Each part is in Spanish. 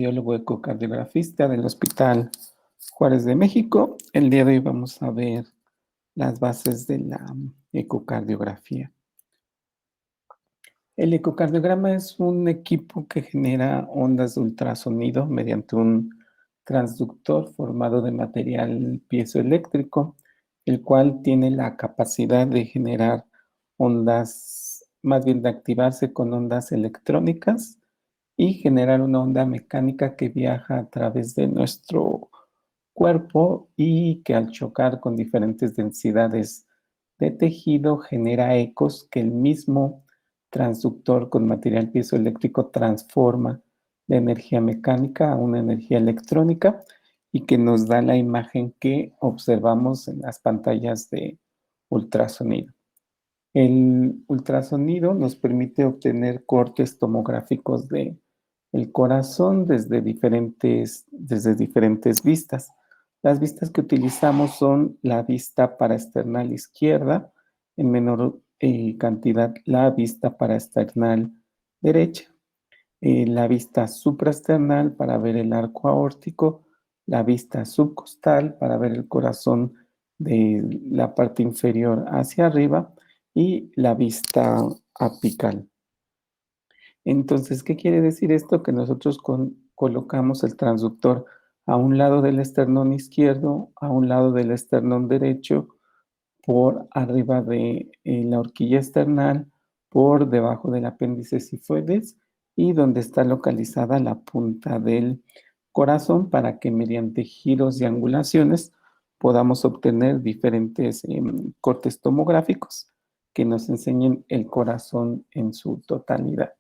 Biólogo ecocardiografista del Hospital Juárez de México. El día de hoy vamos a ver las bases de la ecocardiografía. El ecocardiograma es un equipo que genera ondas de ultrasonido mediante un transductor formado de material piezoeléctrico, el cual tiene la capacidad de generar ondas, más bien de activarse con ondas electrónicas y generar una onda mecánica que viaja a través de nuestro cuerpo y que al chocar con diferentes densidades de tejido genera ecos que el mismo transductor con material piezoeléctrico transforma de energía mecánica a una energía electrónica y que nos da la imagen que observamos en las pantallas de ultrasonido. El ultrasonido nos permite obtener cortes tomográficos de el corazón desde diferentes vistas. Las vistas que utilizamos son la vista paraesternal izquierda, en menor cantidad la vista paraesternal derecha, la vista supraesternal para ver el arco aórtico, la vista subcostal para ver el corazón de la parte inferior hacia arriba y la vista apical. Entonces, ¿qué quiere decir esto? Que nosotros colocamos el transductor a un lado del esternón izquierdo, a un lado del esternón derecho, por arriba de la horquilla esternal, por debajo del apéndice sifoides y donde está localizada la punta del corazón para que mediante giros y angulaciones podamos obtener diferentes cortes tomográficos que nos enseñen el corazón en su totalidad.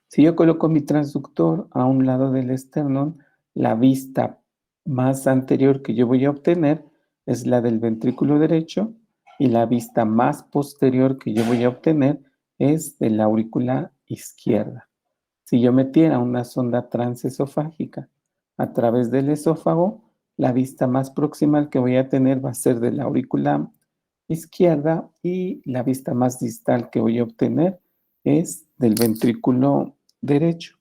Si yo coloco mi transductor a un lado del esternón, la vista más anterior que yo voy a obtener es la del ventrículo derecho y la vista más posterior que yo voy a obtener es de la aurícula izquierda. Si yo metiera una sonda transesofágica a través del esófago, la vista más proximal que voy a tener va a ser de la aurícula izquierda y la vista más distal que voy a obtener es del ventrículo derecho.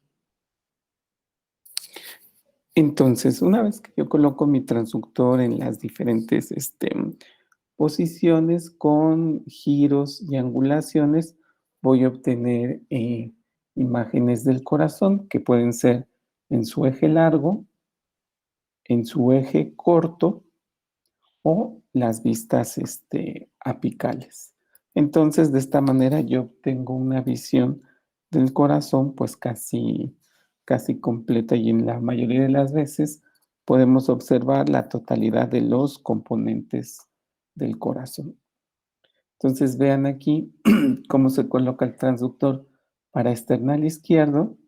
Entonces, una vez que yo coloco mi transductor en las diferentes posiciones con giros y angulaciones, voy a obtener imágenes del corazón que pueden ser en su eje largo, en su eje corto o las vistas apicales. Entonces, de esta manera yo obtengo una visión del corazón pues casi completa y en la mayoría de las veces podemos observar la totalidad de los componentes del corazón. Entonces vean aquí cómo se coloca el transductor paraesternal izquierdo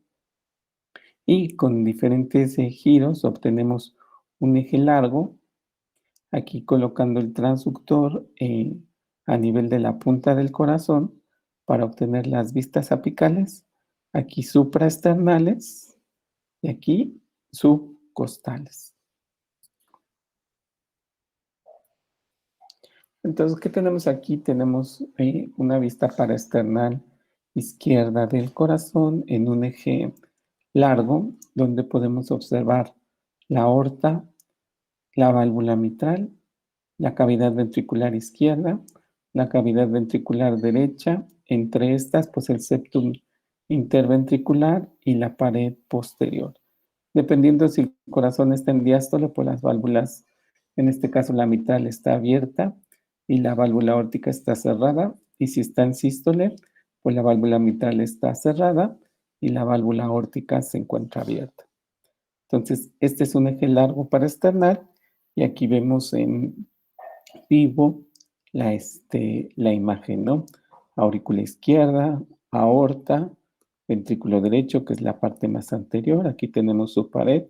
y con diferentes giros obtenemos un eje largo, aquí colocando el transductor a nivel de la punta del corazón para obtener las vistas apicales, aquí supraesternales y aquí subcostales. Entonces, ¿qué tenemos aquí? Tenemos una vista paraesternal izquierda del corazón en un eje largo, donde podemos observar la aorta, la válvula mitral, la cavidad ventricular izquierda, la cavidad ventricular derecha, entre estas, pues el septum interventricular y la pared posterior. Dependiendo si el corazón está en diástole, pues las válvulas, en este caso la mitral está abierta y la válvula aórtica está cerrada, y si está en sístole, pues la válvula mitral está cerrada y la válvula aórtica se encuentra abierta. Entonces, este es un eje largo paraesternal y aquí vemos en vivo la imagen, ¿no? Aurícula izquierda, aorta, ventrículo derecho, que es la parte más anterior. Aquí tenemos su pared,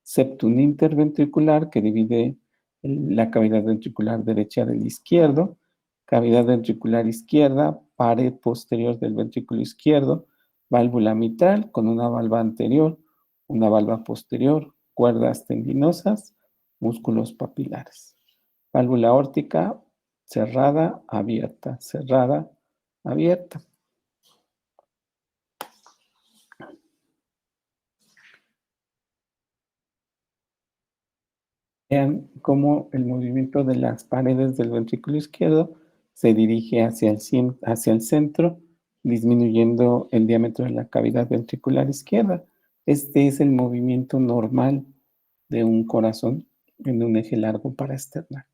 septum interventricular, que divide la cavidad ventricular derecha del izquierdo, cavidad ventricular izquierda, pared posterior del ventrículo izquierdo, válvula mitral con una valva anterior, una valva posterior, cuerdas tendinosas, músculos papilares. Válvula aórtica cerrada, abierta, cerrada, abierta. Vean cómo el movimiento de las paredes del ventrículo izquierdo se dirige hacia el centro, disminuyendo el diámetro de la cavidad ventricular izquierda. Este es el movimiento normal de un corazón en un eje largo paraesternal.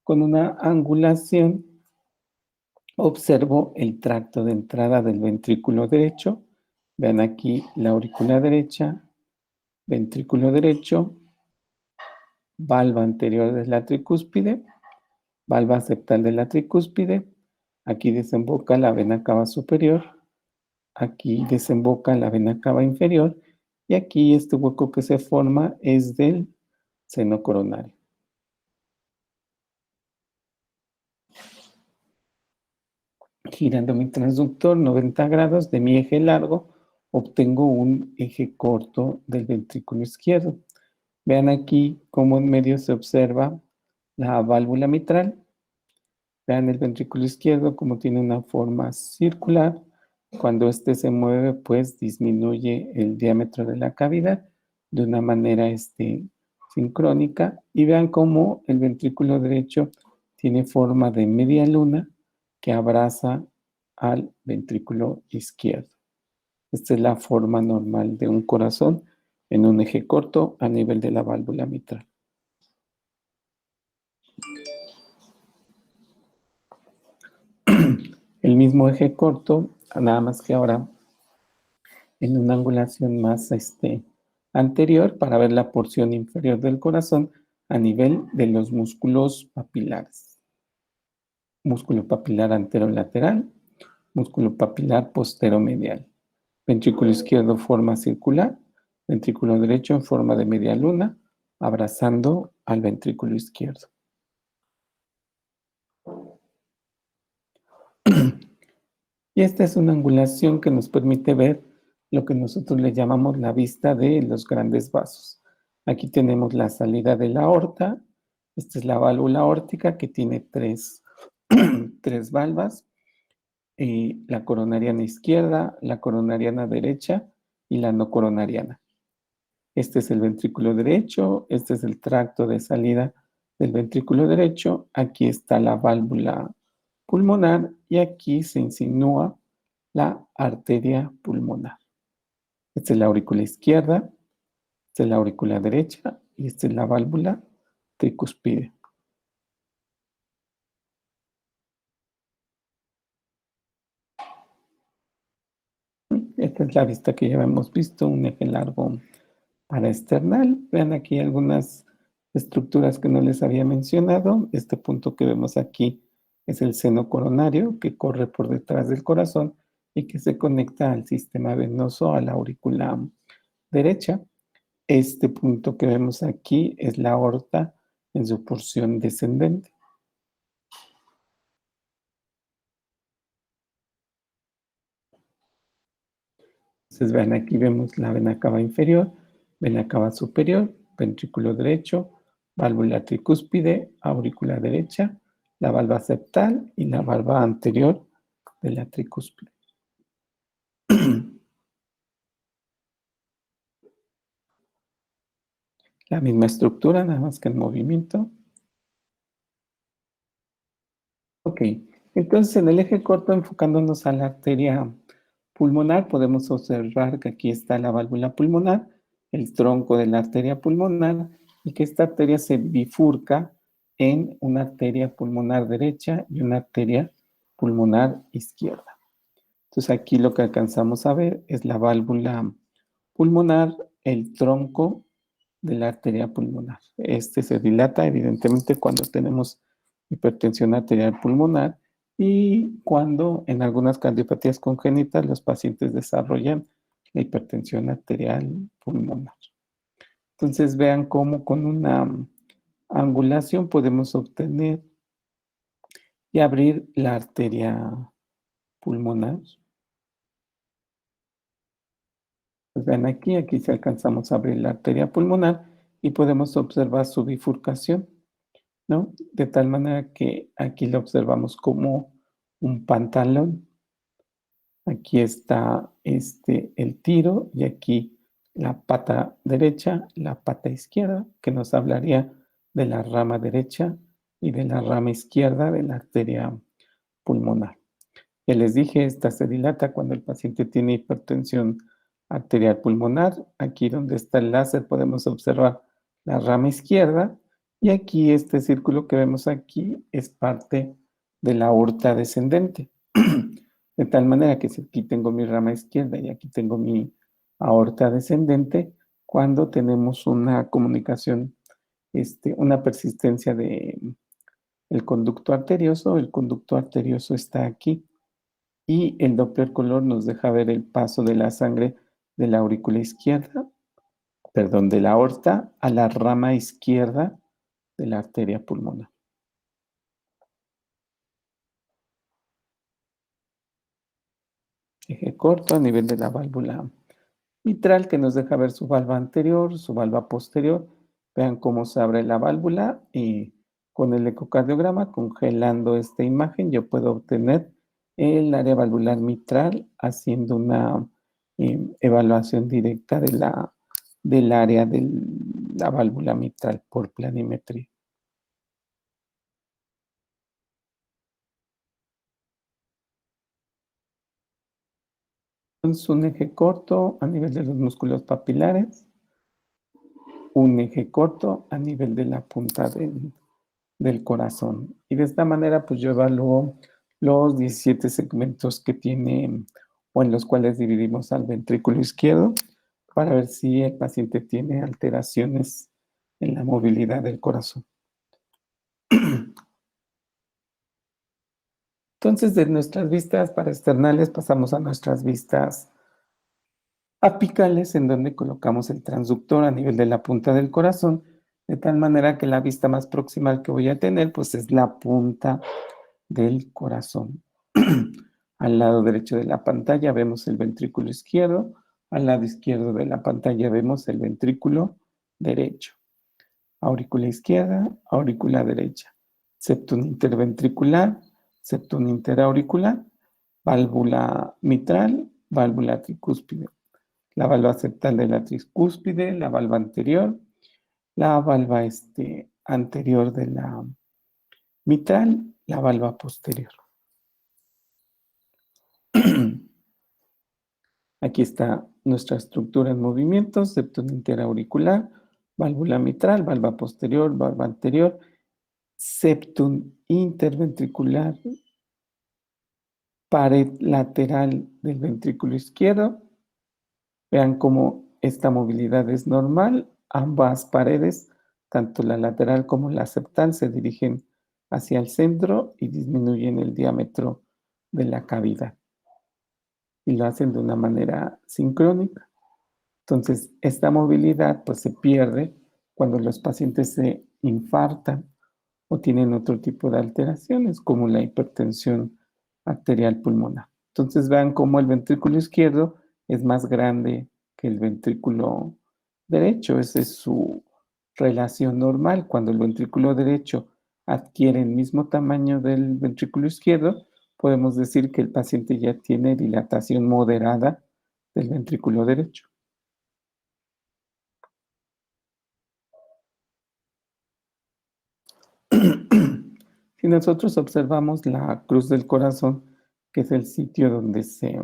Con una angulación observo el tracto de entrada del ventrículo derecho. Vean aquí la aurícula derecha, ventrículo derecho, valva anterior de la tricúspide, valva septal de la tricúspide. Aquí desemboca la vena cava superior, aquí desemboca la vena cava inferior y aquí este hueco que se forma es del seno coronario. Girando mi transductor 90 grados de mi eje largo, obtengo un eje corto del ventrículo izquierdo. Vean aquí cómo en medio se observa la válvula mitral. Vean el ventrículo izquierdo como tiene una forma circular. Cuando éste se mueve, pues disminuye el diámetro de la cavidad de una manera sincrónica. Y vean cómo el ventrículo derecho tiene forma de media luna que abraza al ventrículo izquierdo. Esta es la forma normal de un corazón en un eje corto a nivel de la válvula mitral. El mismo eje corto, nada más que ahora en una angulación más anterior para ver la porción inferior del corazón a nivel de los músculos papilares. Músculo papilar anterolateral, músculo papilar posteromedial. Ventrículo izquierdo forma circular, ventrículo derecho en forma de media luna, abrazando al ventrículo izquierdo. Y esta es una angulación que nos permite ver lo que nosotros le llamamos la vista de los grandes vasos. Aquí tenemos la salida de la aorta. Esta es la válvula aórtica que tiene tres valvas. La coronariana izquierda, la coronariana derecha y la no coronariana. Este es el ventrículo derecho. Este es el tracto de salida del ventrículo derecho. Aquí está la válvula pulmonar y aquí se insinúa la arteria pulmonar. Esta es la aurícula izquierda, esta es la aurícula derecha y esta es la válvula tricuspide. Esta es la vista que ya hemos visto, un eje largo paraesternal. Vean aquí algunas estructuras que no les había mencionado. Este punto que vemos aquí es el seno coronario que corre por detrás del corazón y que se conecta al sistema venoso, a la aurícula derecha. Este punto que vemos aquí es la aorta en su porción descendente. Entonces, vean, aquí vemos la vena cava inferior, vena cava superior, ventrículo derecho, válvula tricúspide, aurícula derecha, la valva septal y la valva anterior de la tricúspide. La misma estructura, nada más que en movimiento. Ok, entonces en el eje corto, enfocándonos a la arteria pulmonar, podemos observar que aquí está la válvula pulmonar, el tronco de la arteria pulmonar, y que esta arteria se bifurca en una arteria pulmonar derecha y una arteria pulmonar izquierda. Entonces aquí lo que alcanzamos a ver es la válvula pulmonar, el tronco de la arteria pulmonar. Este se dilata evidentemente cuando tenemos hipertensión arterial pulmonar y cuando en algunas cardiopatías congénitas los pacientes desarrollan la hipertensión arterial pulmonar. Entonces vean cómo con una angulación podemos obtener y abrir la arteria pulmonar. Pues vean aquí si alcanzamos a abrir la arteria pulmonar y podemos observar su bifurcación, ¿no? De tal manera que aquí lo observamos como un pantalón. Aquí está el tiro y aquí la pata derecha, la pata izquierda, que nos hablaría de la rama derecha y de la rama izquierda de la arteria pulmonar. Ya les dije, esta se dilata cuando el paciente tiene hipertensión arterial pulmonar. Aquí donde está el láser podemos observar la rama izquierda y aquí este círculo que vemos aquí es parte de la aorta descendente. De tal manera que si aquí tengo mi rama izquierda y aquí tengo mi aorta descendente, cuando tenemos una comunicación, una persistencia de el conducto arterioso está aquí y el Doppler color nos deja ver el paso de la sangre de la aurícula izquierda, perdón, de la aorta a la rama izquierda de la arteria pulmonar. Eje corto a nivel de la válvula mitral que nos deja ver su valva anterior, su valva posterior. Vean cómo se abre la válvula y con el ecocardiograma, congelando esta imagen, yo puedo obtener el área valvular mitral haciendo una evaluación directa del área de la válvula mitral por planimetría. Entonces, un eje corto a nivel de los músculos papilares, un eje corto a nivel de la punta del corazón. Y de esta manera, pues yo evalúo los 17 segmentos que tiene o en los cuales dividimos al ventrículo izquierdo para ver si el paciente tiene alteraciones en la movilidad del corazón. Entonces, de nuestras vistas paraesternales pasamos a nuestras vistas apicales, en donde colocamos el transductor a nivel de la punta del corazón, de tal manera que la vista más proximal que voy a tener, pues es la punta del corazón. Al lado derecho de la pantalla vemos el ventrículo izquierdo, al lado izquierdo de la pantalla vemos el ventrículo derecho. Aurícula izquierda, aurícula derecha. Septum interventricular, septum interauricular, válvula mitral, válvula tricúspide. La valva septal de la tricúspide, la valva anterior, la valva anterior de la mitral, la valva posterior. Aquí está nuestra estructura en movimiento, septum interauricular, válvula mitral, valva posterior, valva anterior, septum interventricular, pared lateral del ventrículo izquierdo. Vean cómo esta movilidad es normal. Ambas paredes, tanto la lateral como la septal, se dirigen hacia el centro y disminuyen el diámetro de la cavidad. Y lo hacen de una manera sincrónica. Entonces, esta movilidad pues se pierde cuando los pacientes se infartan o tienen otro tipo de alteraciones como la hipertensión arterial pulmonar. Entonces, vean cómo el ventrículo izquierdo es más grande que el ventrículo derecho. Esa es su relación normal. Cuando el ventrículo derecho adquiere el mismo tamaño del ventrículo izquierdo, podemos decir que el paciente ya tiene dilatación moderada del ventrículo derecho. Si nosotros observamos la cruz del corazón, que es el sitio donde se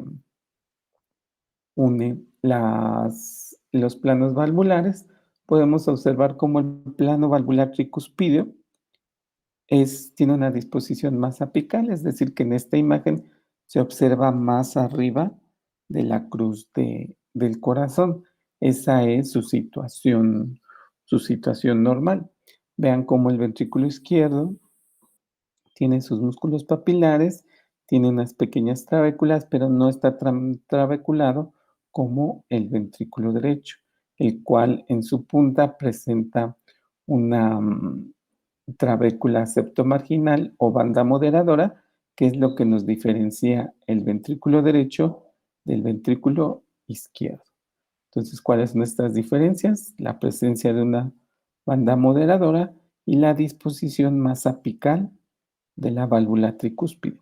une los planos valvulares, podemos observar cómo el plano valvular tricuspideo tiene una disposición más apical, es decir, que en esta imagen se observa más arriba de la cruz del corazón. Esa es su situación normal. Vean cómo el ventrículo izquierdo tiene sus músculos papilares, tiene unas pequeñas trabéculas, pero no está trabeculado como el ventrículo derecho, el cual en su punta presenta una trabécula septomarginal o banda moderadora, que es lo que nos diferencia el ventrículo derecho del ventrículo izquierdo. Entonces, ¿cuáles son estas diferencias? La presencia de una banda moderadora y la disposición más apical de la válvula tricúspide.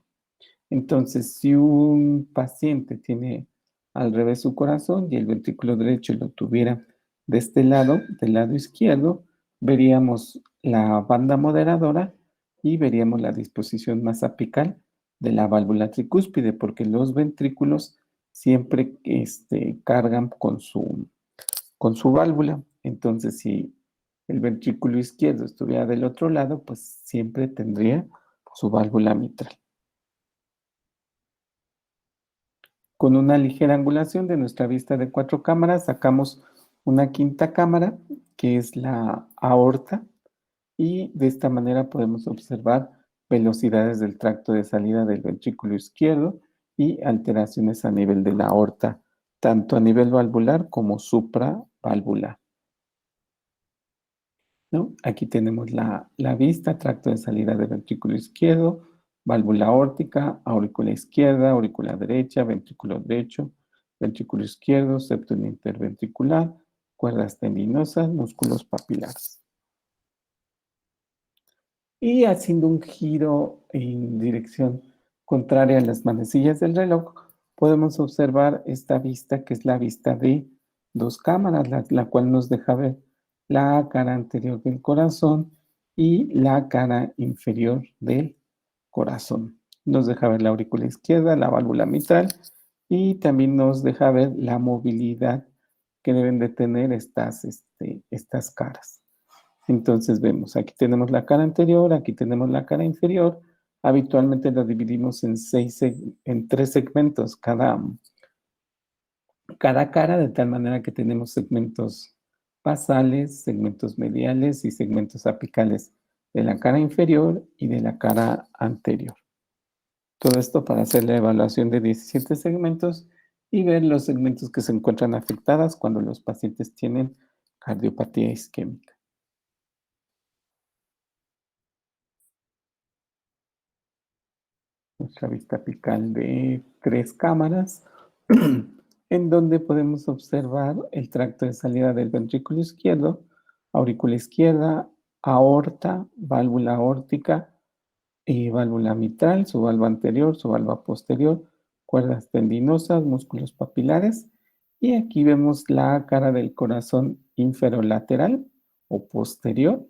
Entonces, si un paciente tiene al revés su corazón y el ventrículo derecho lo tuviera de este lado, del lado izquierdo, veríamos la banda moderadora y veríamos la disposición más apical de la válvula tricúspide, porque los ventrículos siempre cargan con su válvula. Entonces, si el ventrículo izquierdo estuviera del otro lado, pues siempre tendría su válvula mitral. Con una ligera angulación de nuestra vista de 4 cámaras, sacamos una quinta cámara, que es la aorta, y de esta manera podemos observar velocidades del tracto de salida del ventrículo izquierdo y alteraciones a nivel de la aorta, tanto a nivel valvular como supravalvular, ¿no? Aquí tenemos la vista, tracto de salida del ventrículo izquierdo, válvula aórtica, aurícula izquierda, aurícula derecha, ventrículo derecho, ventrículo izquierdo, septum interventricular, cuerdas tendinosas, músculos papilares. Y haciendo un giro en dirección contraria a las manecillas del reloj, podemos observar esta vista, que es la vista de 2 cámaras, la cual nos deja ver la cara anterior del corazón y la cara inferior del corazón. Nos deja ver la aurícula izquierda, la válvula mitral, y también nos deja ver la movilidad que deben de tener estas caras. Entonces vemos, aquí tenemos la cara anterior, aquí tenemos la cara inferior. Habitualmente la dividimos en 3 segmentos cada cara, de tal manera que tenemos segmentos basales, segmentos mediales y segmentos apicales de la cara inferior y de la cara anterior. Todo esto para hacer la evaluación de 17 segmentos y ver los segmentos que se encuentran afectados cuando los pacientes tienen cardiopatía isquémica. Nuestra vista apical de 3 cámaras, en donde podemos observar el tracto de salida del ventrículo izquierdo, aurícula izquierda, aorta, válvula aórtica, válvula mitral, su valva anterior, su valva posterior, cuerdas tendinosas, músculos papilares. Y aquí vemos la cara del corazón inferolateral o posterior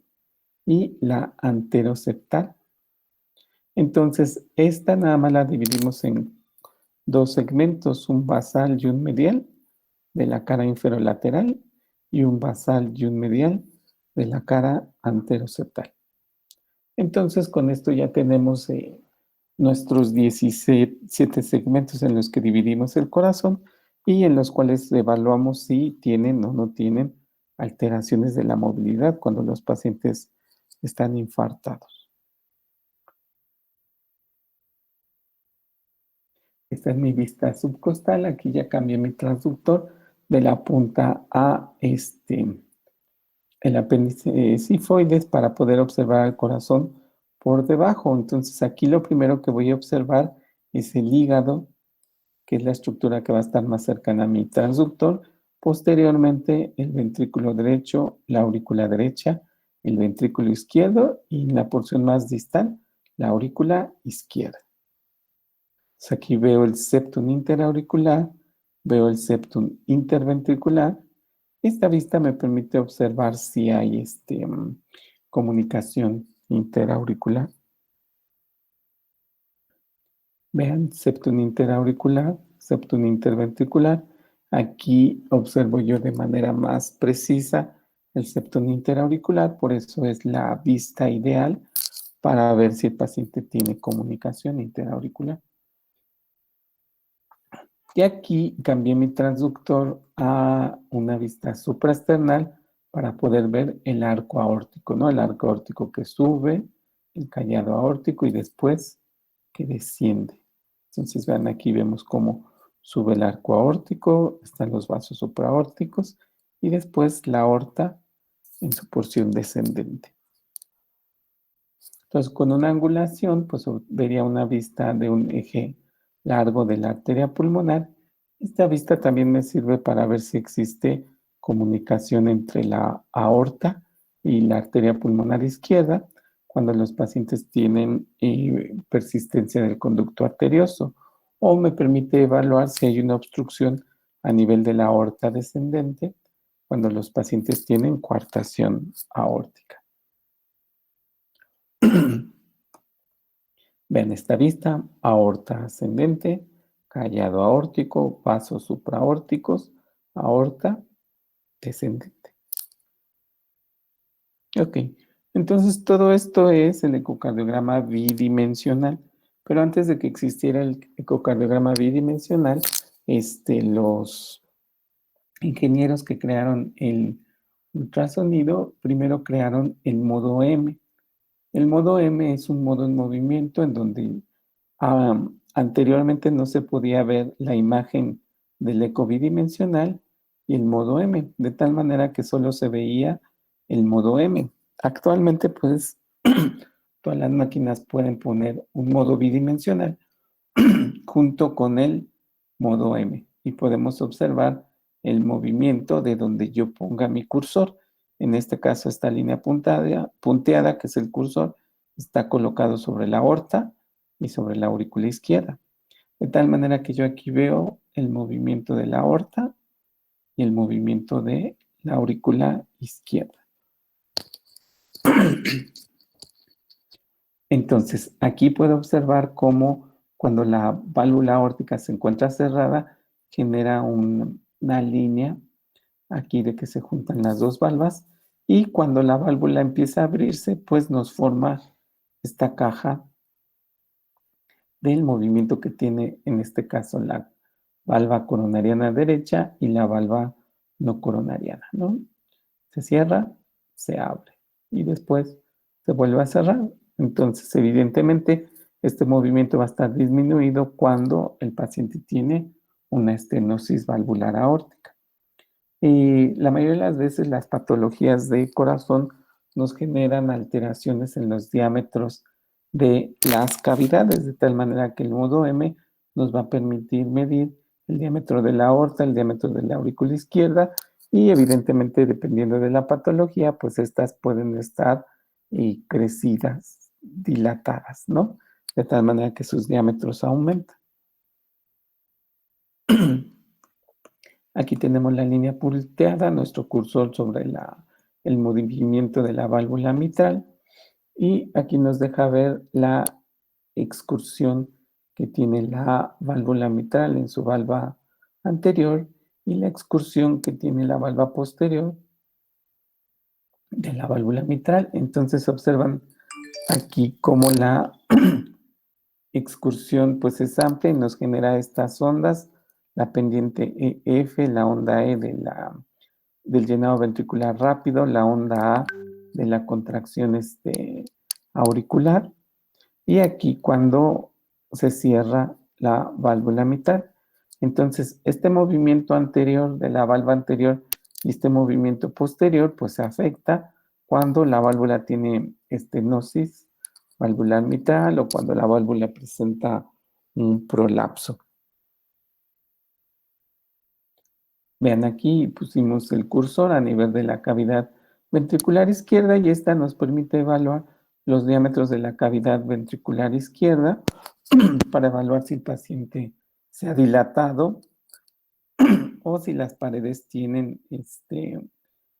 y la anteroseptal. Entonces, esta nada más la dividimos en 2 segmentos, un basal y un medial de la cara inferolateral y un basal y un medial de la cara anteroseptal. Entonces, con esto ya tenemos nuestros 17 segmentos en los que dividimos el corazón y en los cuales evaluamos si tienen o no tienen alteraciones de la movilidad cuando los pacientes están infartados. Esta es mi vista subcostal. Aquí ya cambié mi transductor de la punta a el apéndice sifoides para poder observar el corazón por debajo. Entonces aquí lo primero que voy a observar es el hígado, que es la estructura que va a estar más cercana a mi transductor. Posteriormente el ventrículo derecho, la aurícula derecha, el ventrículo izquierdo y en la porción más distal, la aurícula izquierda. Entonces aquí veo el septum interauricular, veo el septum interventricular. Esta vista me permite observar si hay comunicación interauricular. Vean, septum interauricular, septum interventricular. Aquí observo yo de manera más precisa el septum interauricular, por eso es la vista ideal para ver si el paciente tiene comunicación interauricular. Y aquí cambié mi transductor a una vista supraesternal para poder ver el arco aórtico, ¿no? El arco aórtico que sube, el callado aórtico y después que desciende. Entonces, vean, aquí vemos cómo sube el arco aórtico, están los vasos supraórticos y después la aorta en su porción descendente. Entonces, con una angulación, pues vería una vista de un eje largo de la arteria pulmonar. Esta vista también me sirve para ver si existe comunicación entre la aorta y la arteria pulmonar izquierda cuando los pacientes tienen persistencia del conducto arterioso, o me permite evaluar si hay una obstrucción a nivel de la aorta descendente cuando los pacientes tienen coartación aórtica. Vean esta vista: aorta ascendente, callado aórtico, vasos supraórticos, aorta descendente. Ok, entonces todo esto es el ecocardiograma bidimensional, pero antes de que existiera el ecocardiograma bidimensional, los ingenieros que crearon el ultrasonido primero crearon el modo M. El modo M es un modo en movimiento en donde anteriormente no se podía ver la imagen del eco bidimensional y el modo M, de tal manera que solo se veía el modo M. Actualmente, pues, todas las máquinas pueden poner un modo bidimensional junto con el modo M y podemos observar el movimiento de donde yo ponga mi cursor. En este caso, esta línea punteada, que es el cursor, está colocado sobre la aorta y sobre la aurícula izquierda. De tal manera que yo aquí veo el movimiento de la aorta y el movimiento de la aurícula izquierda. Entonces, aquí puedo observar cómo cuando la válvula aórtica se encuentra cerrada, genera una línea aquí de que se juntan las dos valvas, y cuando la válvula empieza a abrirse, pues nos forma esta caja del movimiento que tiene en este caso la valva coronariana derecha y la valva no coronariana, ¿no? Se cierra, se abre y después se vuelve a cerrar. Entonces, evidentemente, este movimiento va a estar disminuido cuando el paciente tiene una estenosis valvular aórtica. Y la mayoría de las veces las patologías de corazón nos generan alteraciones en los diámetros de las cavidades, de tal manera que el modo M nos va a permitir medir el diámetro de la aorta, el diámetro de la aurícula izquierda, y evidentemente, dependiendo de la patología, pues estas pueden estar crecidas, dilatadas, ¿no? De tal manera que sus diámetros aumentan. Aquí tenemos la línea punteada, nuestro cursor sobre el movimiento de la válvula mitral, y aquí nos deja ver la excursión que tiene la válvula mitral en su valva anterior y la excursión que tiene la valva posterior de la válvula mitral. Entonces observan aquí cómo la excursión pues es amplia y nos genera estas ondas, la pendiente EF, la onda E del llenado ventricular rápido, la onda A de la contracción auricular, y aquí cuando se cierra la válvula mitral. Entonces, este movimiento anterior de la válvula anterior y este movimiento posterior, pues se afecta cuando la válvula tiene estenosis valvular mitral o cuando la válvula presenta un prolapso. Vean, aquí pusimos el cursor a nivel de la cavidad ventricular izquierda y esta nos permite evaluar los diámetros de la cavidad ventricular izquierda para evaluar si el paciente se ha dilatado o si las paredes tienen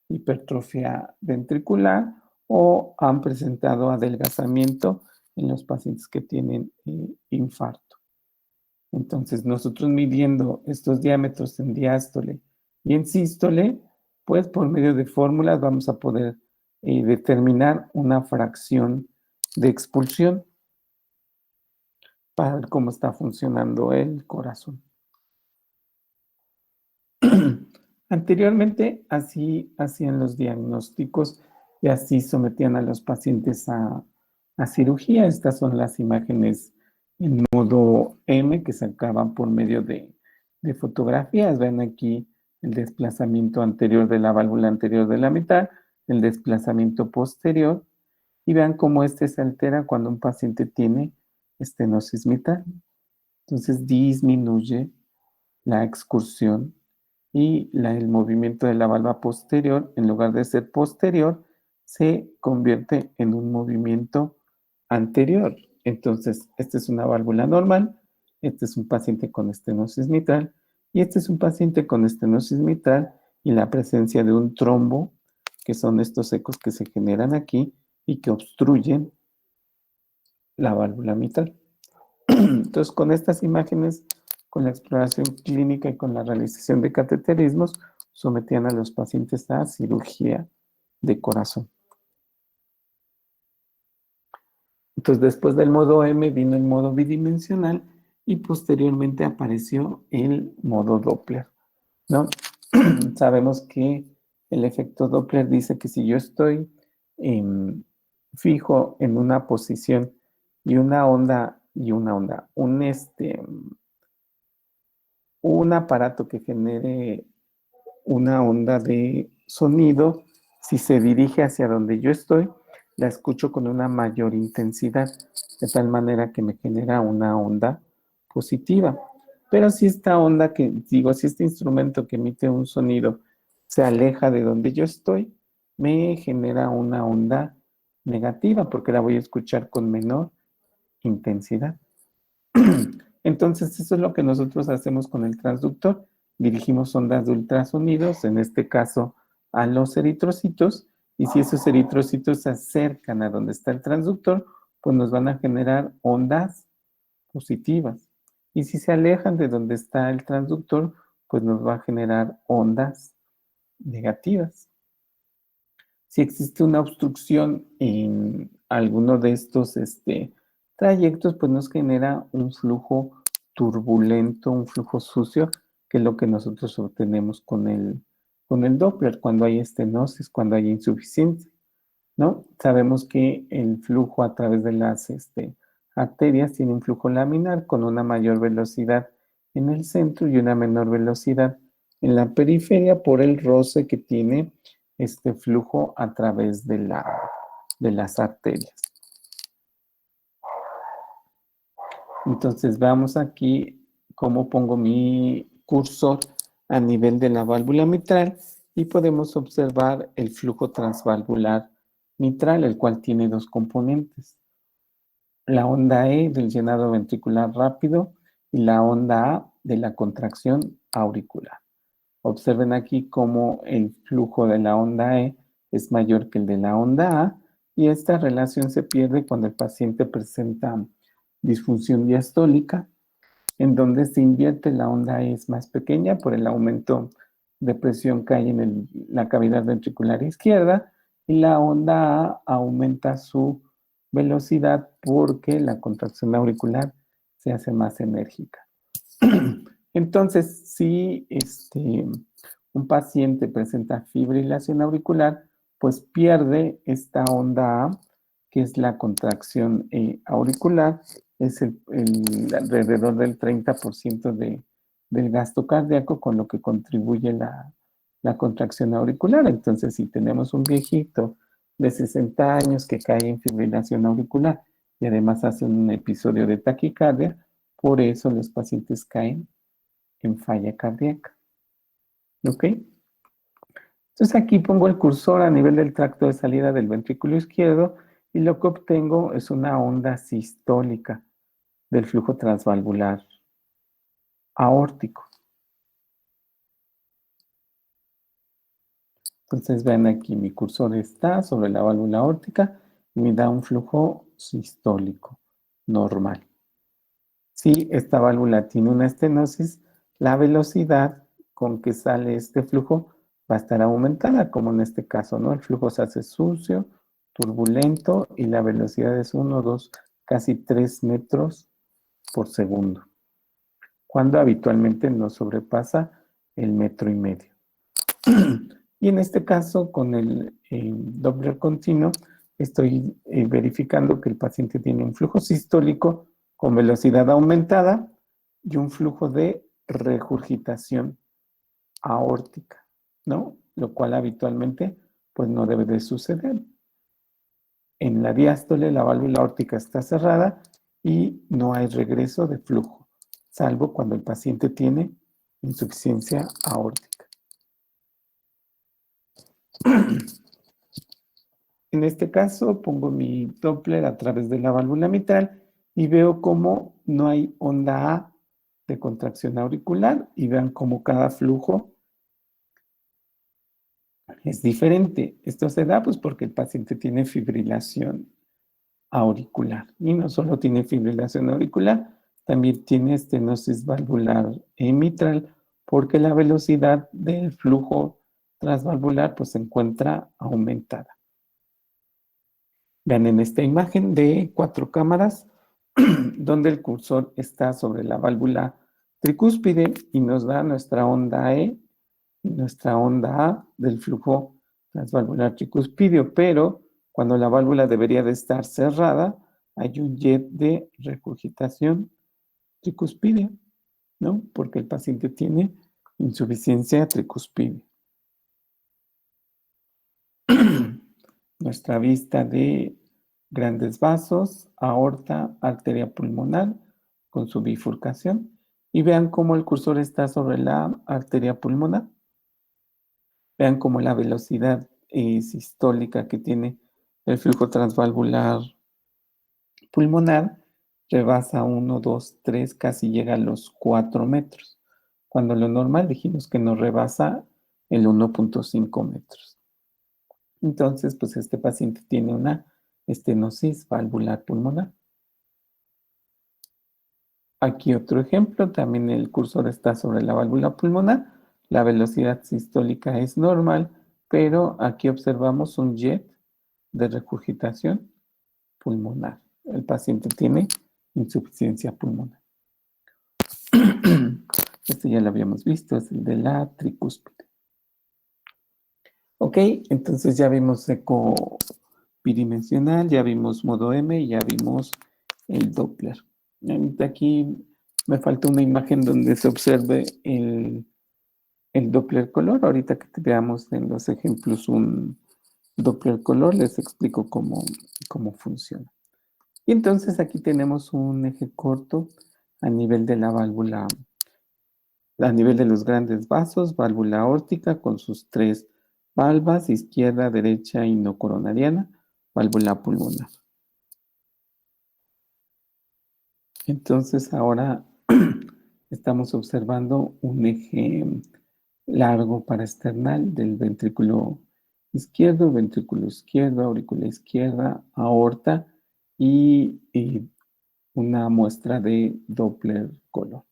hipertrofia ventricular o han presentado adelgazamiento en los pacientes que tienen infarto. Entonces, nosotros midiendo estos diámetros en diástole y en sístole, pues por medio de fórmulas vamos a poder determinar una fracción de expulsión para ver cómo está funcionando el corazón. Anteriormente, así hacían los diagnósticos y así sometían a los pacientes a cirugía. Estas son las imágenes en modo M que se sacaban por medio de fotografías. Ven aquí el desplazamiento anterior de la válvula anterior de la mitad, el desplazamiento posterior, y vean cómo se altera cuando un paciente tiene estenosis mitral. Entonces disminuye la excursión y el movimiento de la valva posterior, en lugar de ser posterior, se convierte en un movimiento anterior. Entonces, esta es una válvula normal, este es un paciente con estenosis mitral y este es un paciente con estenosis mitral y la presencia de un trombo, que son estos ecos que se generan aquí y que obstruyen la válvula mitral. Entonces, con estas imágenes, con la exploración clínica y con la realización de cateterismos, sometían a los pacientes a cirugía de corazón. Entonces, después del modo M vino el modo bidimensional y posteriormente apareció el modo Doppler, ¿no? Sabemos que el efecto Doppler dice que si yo estoy fijo en una posición y un aparato que genere una onda de sonido, si se dirige hacia donde yo estoy, la escucho con una mayor intensidad, de tal manera que me genera una onda positiva. Pero si esta onda si este instrumento que emite un sonido se aleja de donde yo estoy, me genera una onda negativa, porque la voy a escuchar con menor intensidad. Entonces, eso es lo que nosotros hacemos con el transductor. Dirigimos ondas de ultrasonidos, en este caso a los eritrocitos, y si esos eritrocitos se acercan a donde está el transductor, pues nos van a generar ondas positivas. Y si se alejan de donde está el transductor, pues nos va a generar ondas negativas. Si existe una obstrucción en alguno de estos trayectos, pues nos genera un flujo turbulento, un flujo sucio, que es lo que nosotros obtenemos con el Doppler, cuando hay estenosis, cuando hay insuficiencia, ¿no? Sabemos que el flujo a través de las arterias tiene un flujo laminar con una mayor velocidad en el centro y una menor velocidad en la periferia por el roce que tiene este flujo a través de las arterias. Entonces veamos aquí cómo pongo mi cursor a nivel de la válvula mitral y podemos observar el flujo transvalvular mitral, el cual tiene dos componentes. La onda E del llenado ventricular rápido y la onda A de la contracción auricular. Observen aquí cómo el flujo de la onda E es mayor que el de la onda A y esta relación se pierde cuando el paciente presenta disfunción diastólica, en donde se invierte la onda E es más pequeña por el aumento de presión que hay en la cavidad ventricular izquierda y la onda A aumenta su velocidad porque la contracción auricular se hace más enérgica. Entonces, si un paciente presenta fibrilación auricular, pues pierde esta onda A, que es la contracción auricular, es alrededor del 30% del gasto cardíaco, con lo que contribuye la contracción auricular. Entonces, si tenemos un viejito de 60 años que cae en fibrilación auricular y además hace un episodio de taquicardia, por eso los pacientes caen en falla cardíaca. ¿Ok? Entonces aquí pongo el cursor a nivel del tracto de salida del ventrículo izquierdo y lo que obtengo es una onda sistólica del flujo transvalvular aórtico. Entonces ven aquí, mi cursor está sobre la válvula aórtica y me da un flujo sistólico normal. Si esta válvula tiene una estenosis, la velocidad con que sale este flujo va a estar aumentada, como en este caso, ¿no? El flujo se hace sucio, turbulento y la velocidad es 1, 2, casi 3 metros por segundo, cuando habitualmente no sobrepasa el metro y medio. Y en este caso, con el Doppler continuo, estoy verificando que el paciente tiene un flujo sistólico con velocidad aumentada y un flujo de regurgitación aórtica, ¿no? Lo cual habitualmente pues no debe de suceder. En la diástole la válvula aórtica está cerrada y no hay regreso de flujo, salvo cuando el paciente tiene insuficiencia aórtica. En este caso pongo mi Doppler a través de la válvula mitral y veo cómo no hay onda A de contracción auricular y vean cómo cada flujo es diferente. Esto se da pues porque el paciente tiene fibrilación auricular y no solo tiene fibrilación auricular, también tiene estenosis valvular mitral, porque la velocidad del flujo transvalvular pues, se encuentra aumentada. Vean en esta imagen de 4 cámaras, donde el cursor está sobre la válvula tricúspide y nos da nuestra onda E y nuestra onda A del flujo transvalvular tricúspideo, pero cuando la válvula debería de estar cerrada, hay un jet de regurgitación tricúspidea, ¿no? Porque el paciente tiene insuficiencia tricúspide. Nuestra vista de grandes vasos, aorta, arteria pulmonar con su bifurcación. Y vean cómo el cursor está sobre la arteria pulmonar. Vean cómo la velocidad sistólica que tiene el flujo transvalvular pulmonar rebasa 1, 2, 3, casi llega a los 4 metros. Cuando lo normal dijimos que no rebasa el 1.5 metros. Entonces, pues este paciente tiene una estenosis valvular pulmonar. Aquí otro ejemplo, también el cursor está sobre la válvula pulmonar, la velocidad sistólica es normal, pero aquí observamos un jet de regurgitación pulmonar. El paciente tiene insuficiencia pulmonar. Este ya lo habíamos visto, es el de la tricúspide. Ok, entonces ya vimos eco bidimensional, ya vimos modo M y ya vimos el Doppler. Aquí me falta una imagen donde se observe el Doppler color. Ahorita que veamos en los ejemplos un Doppler color, les explico cómo funciona. Y entonces aquí tenemos un eje corto a nivel de la válvula, a nivel de los grandes vasos, válvula aórtica con sus 3 valvas, izquierda, derecha y no coronariana, válvula pulmonar. Entonces ahora estamos observando un eje largo paraesternal del ventrículo izquierdo, aurícula izquierda, aorta y una muestra de Doppler color.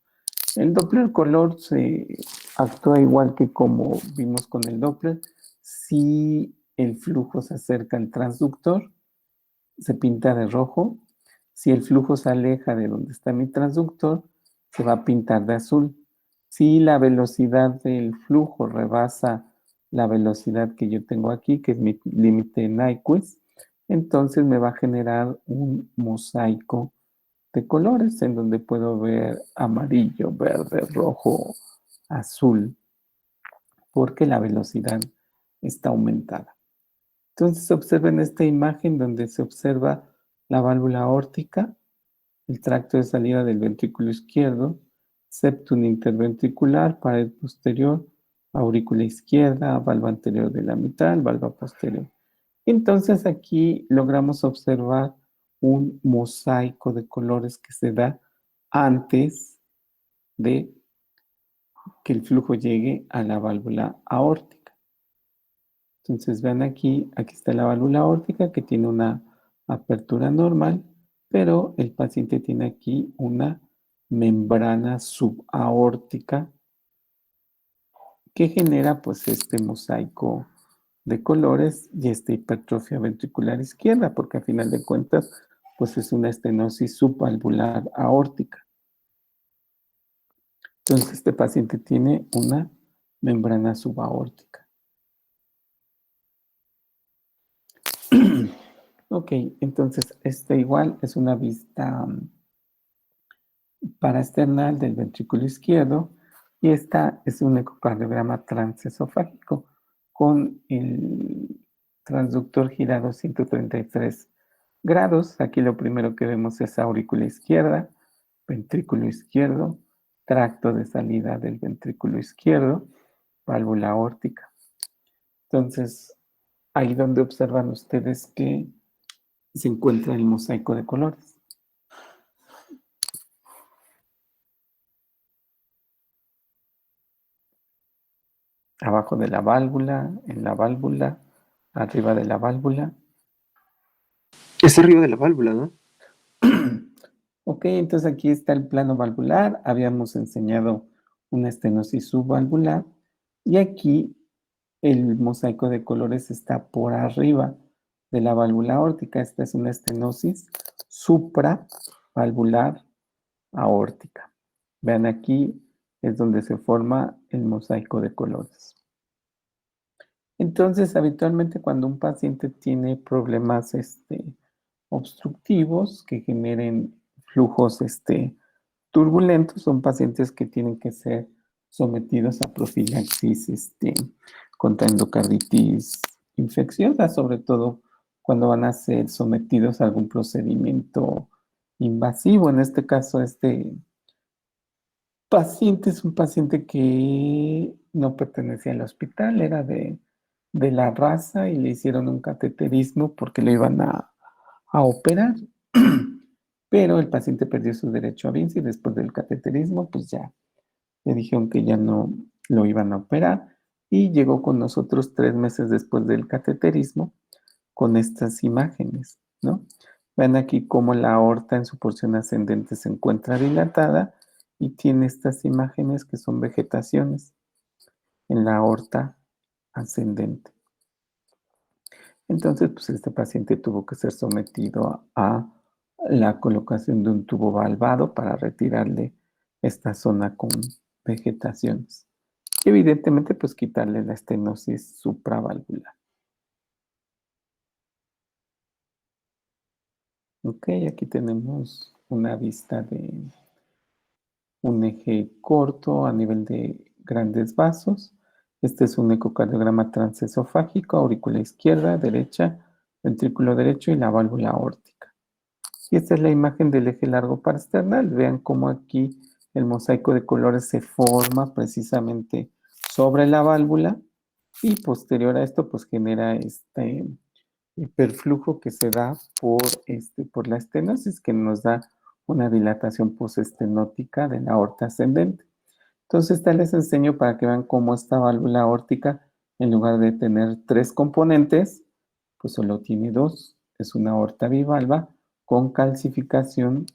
El Doppler color se actúa igual que como vimos con el Doppler. Si el flujo se acerca al transductor, se pinta de rojo. Si el flujo se aleja de donde está mi transductor, se va a pintar de azul. Si la velocidad del flujo rebasa la velocidad que yo tengo aquí, que es mi límite Nyquist, entonces me va a generar un mosaico de colores en donde puedo ver amarillo, verde, rojo, azul, porque la velocidad está aumentada. Entonces observen esta imagen donde se observa la válvula aórtica, el tracto de salida del ventrículo izquierdo, septum interventricular, pared posterior, aurícula izquierda, valva anterior de la mitral, valva posterior. Entonces aquí logramos observar un mosaico de colores que se da antes de que el flujo llegue a la válvula aórtica. Entonces vean aquí está la válvula aórtica que tiene una apertura normal, pero el paciente tiene aquí una membrana subaórtica que genera pues este mosaico de colores y esta hipertrofia ventricular izquierda, porque a final de cuentas pues es una estenosis subvalvular aórtica. Entonces este paciente tiene una membrana subaórtica. Ok, entonces esta igual es una vista paraesternal del ventrículo izquierdo y esta es un ecocardiograma transesofágico con el transductor girado 133 grados. Aquí lo primero que vemos es aurícula izquierda, ventrículo izquierdo, tracto de salida del ventrículo izquierdo, válvula aórtica. Entonces, ahí donde observan ustedes que se encuentra el mosaico de colores. Abajo de la válvula, en la válvula, arriba de la válvula. Es arriba de la válvula, ¿no? Ok, entonces aquí está el plano valvular. Habíamos enseñado una estenosis subvalvular y aquí el mosaico de colores está por arriba de la válvula aórtica. Esta es una estenosis supravalvular aórtica. Vean aquí es donde se forma el mosaico de colores. Entonces, habitualmente cuando un paciente tiene problemas obstructivos que generen flujos turbulentos, son pacientes que tienen que ser sometidos a profilaxis contra endocarditis infecciosa, sobre todo cuando van a ser sometidos a algún procedimiento invasivo. En este caso, este paciente es un paciente que no pertenecía al hospital, era de la raza y le hicieron un cateterismo porque lo iban a operar. Pero el paciente perdió su derecho a vinci y después del cateterismo, pues ya le dijeron que ya no lo iban a operar y llegó con nosotros 3 meses después del cateterismo con estas imágenes, ¿no? Ven aquí cómo la aorta en su porción ascendente se encuentra dilatada y tiene estas imágenes que son vegetaciones en la aorta ascendente. Entonces, pues este paciente tuvo que ser sometido a la colocación de un tubo valvado para retirarle esta zona con vegetaciones. Y evidentemente, pues quitarle la estenosis supravalvular. Ok, aquí tenemos una vista de un eje corto a nivel de grandes vasos. Este es un ecocardiograma transesofágico, aurícula izquierda, derecha, ventrículo derecho y la válvula aórtica. Y esta es la imagen del eje largo parasternal. Vean cómo aquí el mosaico de colores se forma precisamente sobre la válvula y posterior a esto pues genera este hiperflujo que se da por la estenosis que nos da una dilatación postestenótica de la aorta ascendente. Entonces, esta les enseño para que vean cómo esta válvula aórtica, en lugar de tener 3 componentes, pues solo tiene 2. Es una aorta bivalva con calcificación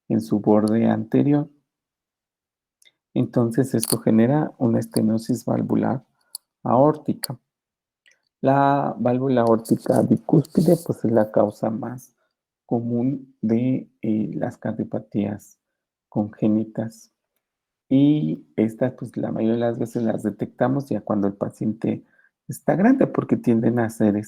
en su borde anterior. Entonces, esto genera una estenosis valvular aórtica. La válvula aórtica bicúspide, pues es la causa más común de las cardiopatías congénitas. Y estas, pues la mayoría de las veces las detectamos ya cuando el paciente está grande, porque tienden a ser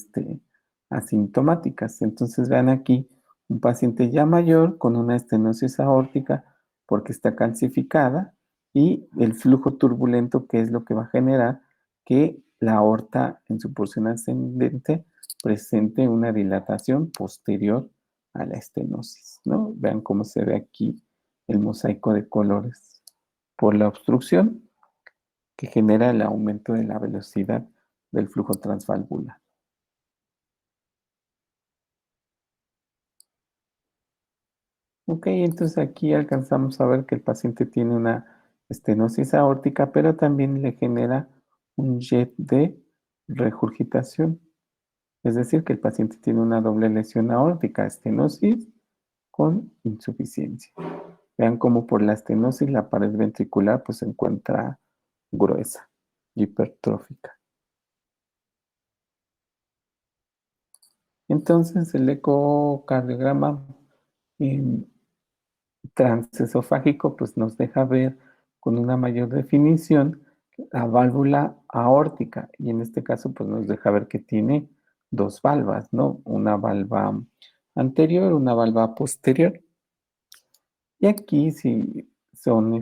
asintomáticas. Entonces, vean aquí un paciente ya mayor con una estenosis aórtica porque está calcificada y el flujo turbulento, que es lo que va a generar que la aorta en su porción ascendente presente una dilatación posterior a la estenosis, ¿no? Vean cómo se ve aquí el mosaico de colores por la obstrucción que genera el aumento de la velocidad del flujo transvalvular. Ok, entonces aquí alcanzamos a ver que el paciente tiene una estenosis aórtica, pero también le genera un jet de regurgitación. Es decir, que el paciente tiene una doble lesión aórtica, estenosis con insuficiencia. Vean cómo por la estenosis la pared ventricular pues se encuentra gruesa, hipertrófica. Entonces el ecocardiograma eh, transesofágico pues nos deja ver con una mayor definición la válvula aórtica y en este caso pues nos deja ver que tiene 2 valvas, ¿no? Una valva anterior, una valva posterior. Y aquí si son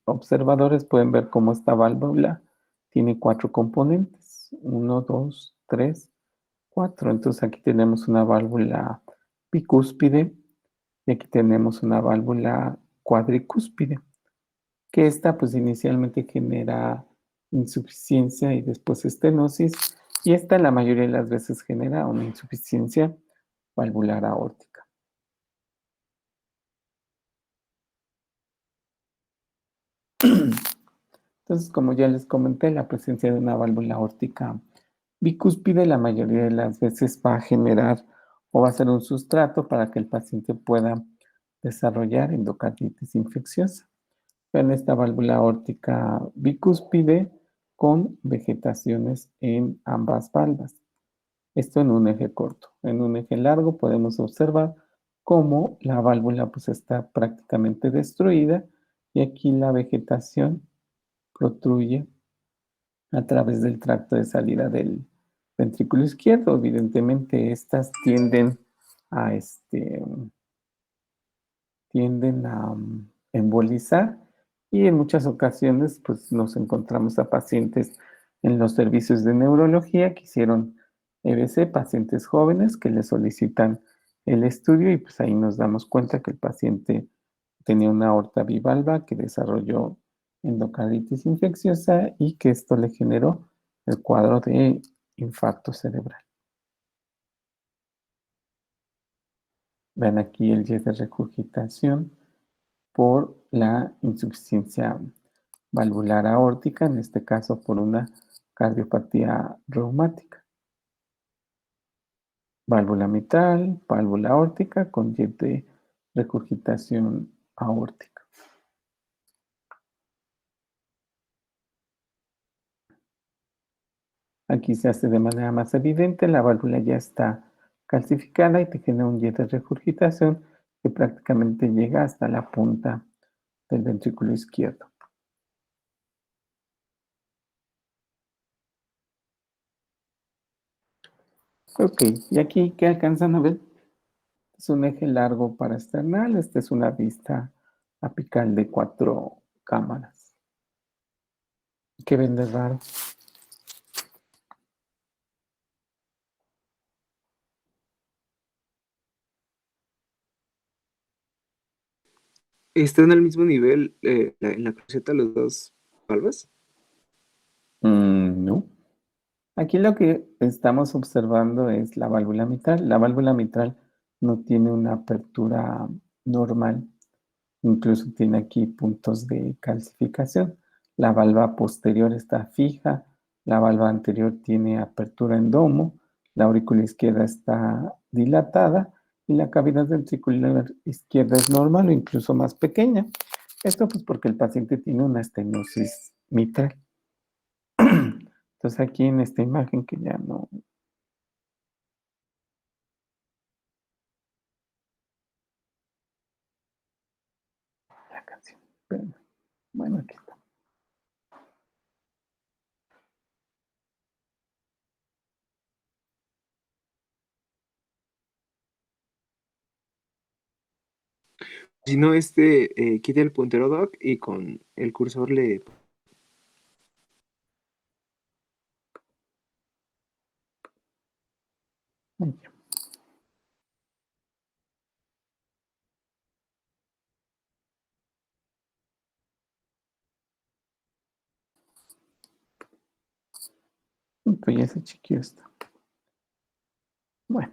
observadores pueden ver cómo esta válvula tiene 4 componentes, uno, dos, tres, 4. Entonces aquí tenemos una válvula bicúspide y aquí tenemos una válvula cuadricúspide, que esta pues inicialmente genera insuficiencia y después estenosis, y esta la mayoría de las veces genera una insuficiencia valvular aórtica. Entonces, como ya les comenté, la presencia de una válvula aórtica bicúspide la mayoría de las veces va a generar o va a ser un sustrato para que el paciente pueda desarrollar endocarditis infecciosa. Vean esta válvula aórtica bicúspide con vegetaciones en ambas valvas. Esto en un eje corto. En un eje largo podemos observar cómo la válvula pues está prácticamente destruida y aquí la vegetación protruye a través del tracto de salida del ventrículo izquierdo. Evidentemente estas a, tienden a embolizar y en muchas ocasiones pues nos encontramos a pacientes en los servicios de neurología que hicieron EBC, pacientes jóvenes que le solicitan el estudio y pues ahí nos damos cuenta que el paciente tenía una aorta bivalva que desarrolló endocarditis infecciosa y que esto le generó el cuadro de infarto cerebral. Vean aquí el Y de regurgitación por la insuficiencia valvular aórtica, en este caso por una cardiopatía reumática. Válvula mitral, válvula aórtica con Y de regurgitación aórtica. Aquí se hace de manera más evidente, la válvula ya está calcificada y te genera un Y de regurgitación que prácticamente llega hasta la punta del ventrículo izquierdo. Ok, y aquí, ¿qué alcanzan a ver? Es un eje largo paraesternal, esta es una vista apical de 4 cámaras. ¿Qué ven de raro? ¿Están al mismo nivel en la cruceta los dos valvas? No. Aquí lo que estamos observando es la válvula mitral. La válvula mitral no tiene una apertura normal, incluso tiene aquí puntos de calcificación. La valva posterior está fija, la valva anterior tiene apertura en domo, la aurícula izquierda está dilatada y la cavidad ventricular izquierda es normal o incluso más pequeña. Esto pues porque el paciente tiene una estenosis mitral. Entonces aquí en esta imagen que ya no... La canción. Espérenme. Bueno, aquí está. Si no, quita el puntero doc y con el cursor le... Ahí. Pues ya ese chiquillo está. Bueno.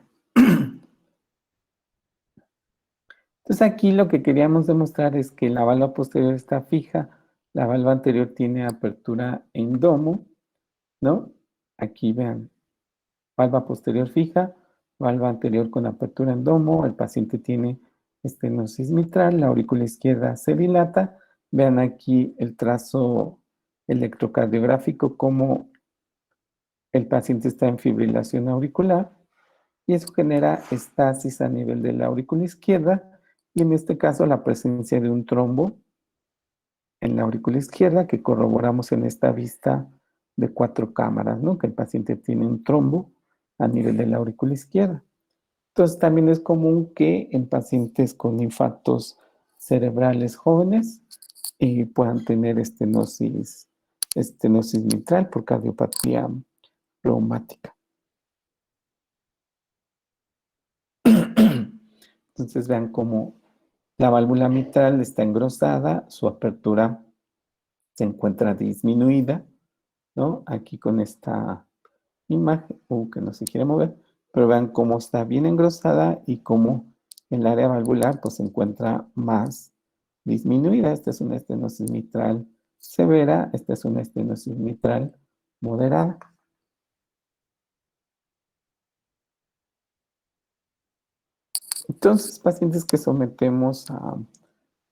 Entonces aquí lo que queríamos demostrar es que la valva posterior está fija, la valva anterior tiene apertura en domo, ¿no? Aquí vean, valva posterior fija, valva anterior con apertura en domo, el paciente tiene estenosis mitral, la aurícula izquierda se dilata, vean aquí el trazo electrocardiográfico, como el paciente está en fibrilación auricular y eso genera estasis a nivel de la aurícula izquierda y en este caso la presencia de un trombo en la aurícula izquierda que corroboramos en esta vista de 4 cámaras, ¿no? Que el paciente tiene un trombo a nivel de la aurícula izquierda. Entonces también es común que en pacientes con infartos cerebrales jóvenes puedan tener estenosis mitral por cardiopatía reumática. Entonces vean cómo la válvula mitral está engrosada, su apertura se encuentra disminuida, ¿no? Aquí con esta imagen, que no se quiere mover, pero vean cómo está bien engrosada y cómo el área valvular pues se encuentra más disminuida. Esta es una estenosis mitral severa, esta es una estenosis mitral moderada. Entonces, pacientes que sometemos a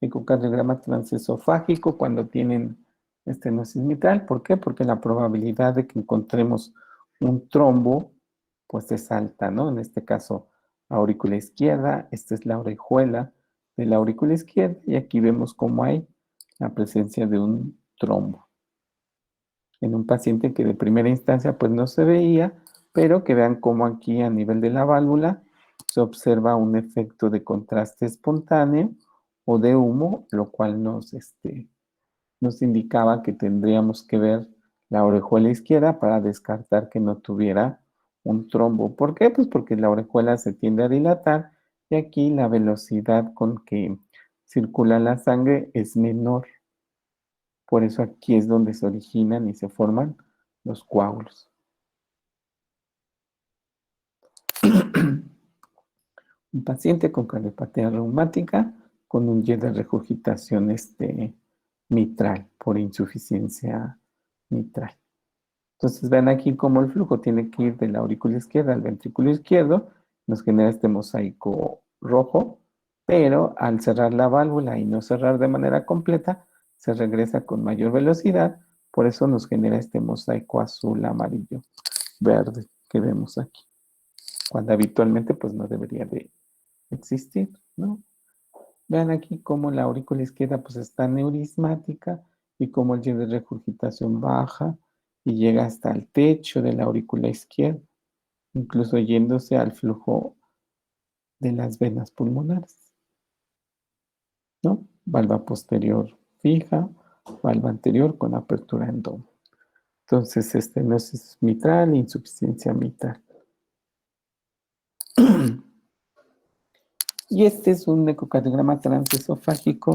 ecocardiograma transesofágico cuando tienen estenosis mitral. ¿Por qué? Porque la probabilidad de que encontremos un trombo, pues es alta, ¿no? En este caso, aurícula izquierda, esta es la orejuela de la aurícula izquierda y aquí vemos cómo hay la presencia de un trombo en un paciente que de primera instancia pues no se veía, pero que vean cómo aquí a nivel de la válvula se observa un efecto de contraste espontáneo o de humo, lo cual nos indicaba que tendríamos que ver la orejuela izquierda para descartar que no tuviera un trombo. ¿Por qué? Pues porque la orejuela se tiende a dilatar y aquí la velocidad con que circula la sangre es menor. Por eso aquí es donde se originan y se forman los coágulos. Un paciente con cardiopatía reumática con un Y de regurgitación mitral por insuficiencia mitral. Entonces vean aquí cómo el flujo tiene que ir de la aurícula izquierda al ventrículo izquierdo, nos genera este mosaico rojo, pero al cerrar la válvula y no cerrar de manera completa, se regresa con mayor velocidad, por eso nos genera este mosaico azul, amarillo, verde que vemos aquí, cuando habitualmente pues no debería de existir, ¿no? Vean aquí cómo la aurícula izquierda pues está neurismática y cómo el Y de regurgitación baja y llega hasta el techo de la aurícula izquierda, incluso yéndose al flujo de las venas pulmonares, ¿no? Valva posterior fija, valva anterior con apertura en domo. Entonces, estenosis mitral, insuficiencia mitral. Y este es un ecocardiograma transesofágico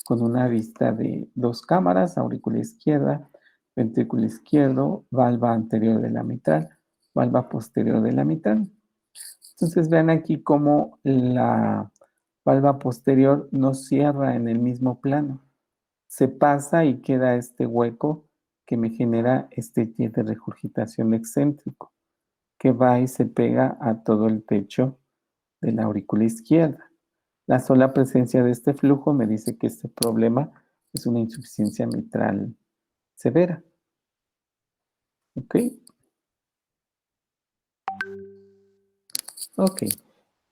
con una vista de dos cámaras, aurícula izquierda, ventrículo izquierdo, valva anterior de la mitad, valva posterior de la mitad. Entonces vean aquí cómo la valva posterior no cierra en el mismo plano. Se pasa y queda este hueco que me genera este jet de regurgitación excéntrico, que va y se pega a todo el techo de la aurícula izquierda. La sola presencia de este flujo me dice que este problema es una insuficiencia mitral severa. ¿Ok? Ok.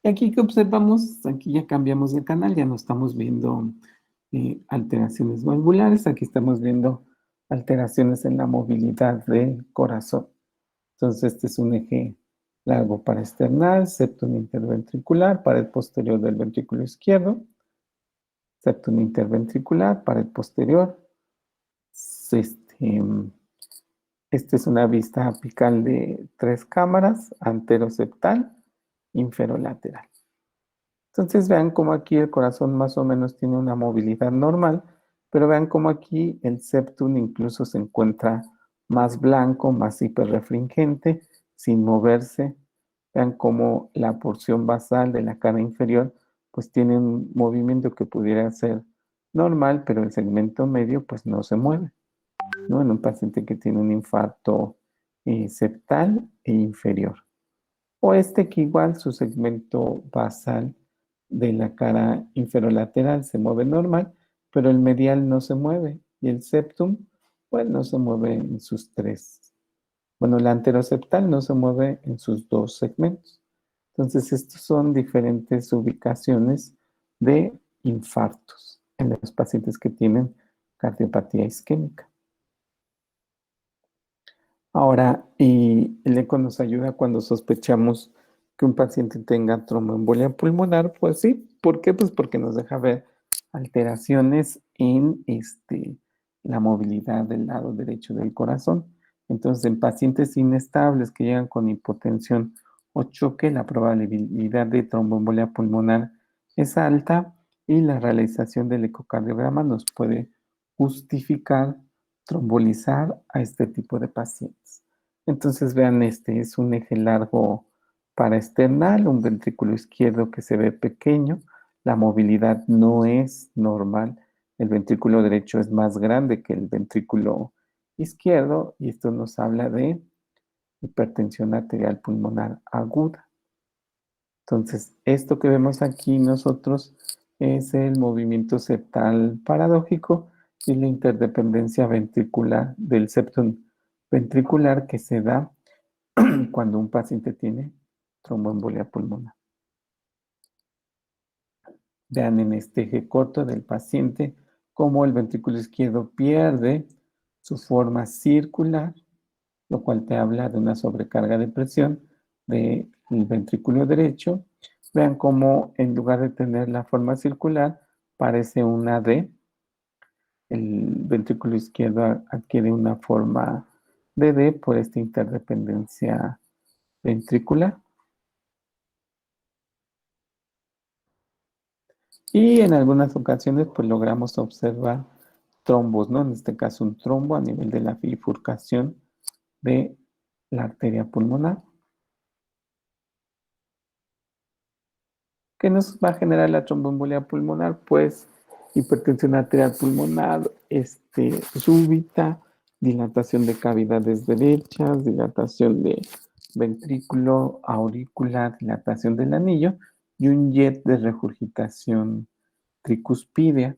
Y aquí que observamos, aquí ya cambiamos de canal, ya no estamos viendo alteraciones valvulares, aquí estamos viendo alteraciones en la movilidad del corazón. Entonces, este es un eje largo parasternal, septum interventricular, pared posterior del ventrículo izquierdo, septum interventricular, pared posterior. Este, esta es una vista apical de 3 cámaras, anteroseptal, inferolateral. Entonces vean cómo aquí el corazón más o menos tiene una movilidad normal, pero vean cómo aquí el septum incluso se encuentra más blanco, más hiperrefringente, sin moverse. Vean cómo la porción basal de la cara inferior pues tiene un movimiento que pudiera ser normal, pero el segmento medio pues no se mueve, ¿no? En un paciente que tiene un infarto septal e inferior. O este que igual su segmento basal de la cara inferolateral se mueve normal, pero el medial no se mueve y el septum pues no se mueve en sus tres. Bueno, el anteroseptal no se mueve en sus dos segmentos. Entonces, estos son diferentes ubicaciones de infartos en los pacientes que tienen cardiopatía isquémica. Ahora, y el eco nos ayuda cuando sospechamos que un paciente tenga tromboembolia pulmonar, pues sí. ¿Por qué? Pues porque nos deja ver alteraciones en la movilidad del lado derecho del corazón. Entonces, en pacientes inestables que llegan con hipotensión o choque, la probabilidad de tromboembolia pulmonar es alta y la realización del ecocardiograma nos puede justificar trombolizar a este tipo de pacientes. Entonces vean, este es un eje largo paraesternal, un ventrículo izquierdo que se ve pequeño, la movilidad no es normal, el ventrículo derecho es más grande que el ventrículo izquierdo y esto nos habla de hipertensión arterial pulmonar aguda. Entonces, esto que vemos aquí nosotros es el movimiento septal paradójico y la interdependencia ventricular del septum ventricular que se da cuando un paciente tiene tromboembolia pulmonar. Vean en este eje corto del paciente cómo el ventrículo izquierdo pierde su forma circular, lo cual te habla de una sobrecarga de presión del ventrículo derecho. Vean cómo en lugar de tener la forma circular, parece una D. El ventrículo izquierdo adquiere una forma de D por esta interdependencia ventricular. Y en algunas ocasiones, pues logramos observar trombos, ¿no? En este caso, un trombo a nivel de la bifurcación de la arteria pulmonar. ¿Qué nos va a generar la tromboembolia pulmonar? Pues hipertensión arterial pulmonar, súbita, dilatación de cavidades derechas, dilatación de ventrículo auricular, dilatación del anillo y un jet de regurgitación tricuspidea,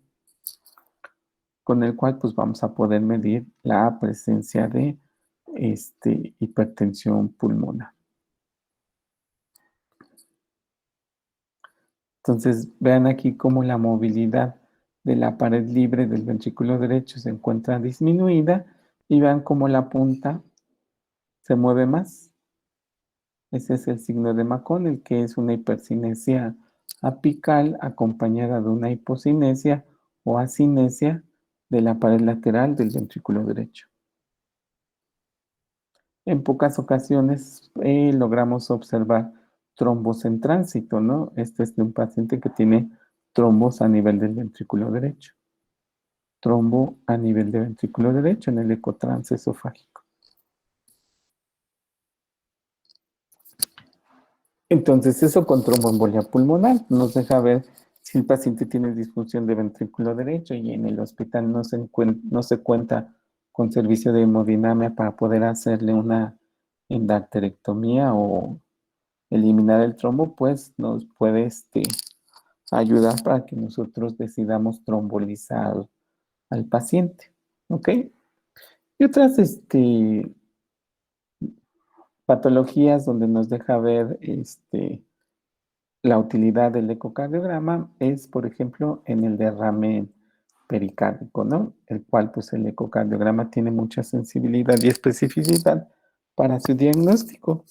con el cual pues vamos a poder medir la presencia de hipertensión pulmonar. Entonces, vean aquí cómo la movilidad de la pared libre del ventrículo derecho se encuentra disminuida y vean cómo la punta se mueve más. Ese es el signo de McConnell, que es una hipercinesia apical acompañada de una hipocinesia o acinesia de la pared lateral del ventrículo derecho. En pocas ocasiones logramos observar trombos en tránsito, ¿no? Este es de un paciente que tiene trombos a nivel del ventrículo derecho. Trombo a nivel del ventrículo derecho en el ecotransesofágico. Entonces, eso con tromboembolia pulmonar nos deja ver si el paciente tiene disfunción de ventrículo derecho y en el hospital no se cuenta con servicio de hemodinamia para poder hacerle una endarterectomía o eliminar el trombo, pues nos puede ayudar para que nosotros decidamos trombolizar al paciente. ¿Ok? Y otras patologías donde nos deja ver la utilidad del ecocardiograma es, por ejemplo, en el derrame pericárdico, ¿no? El cual, pues, el ecocardiograma tiene mucha sensibilidad y especificidad para su diagnóstico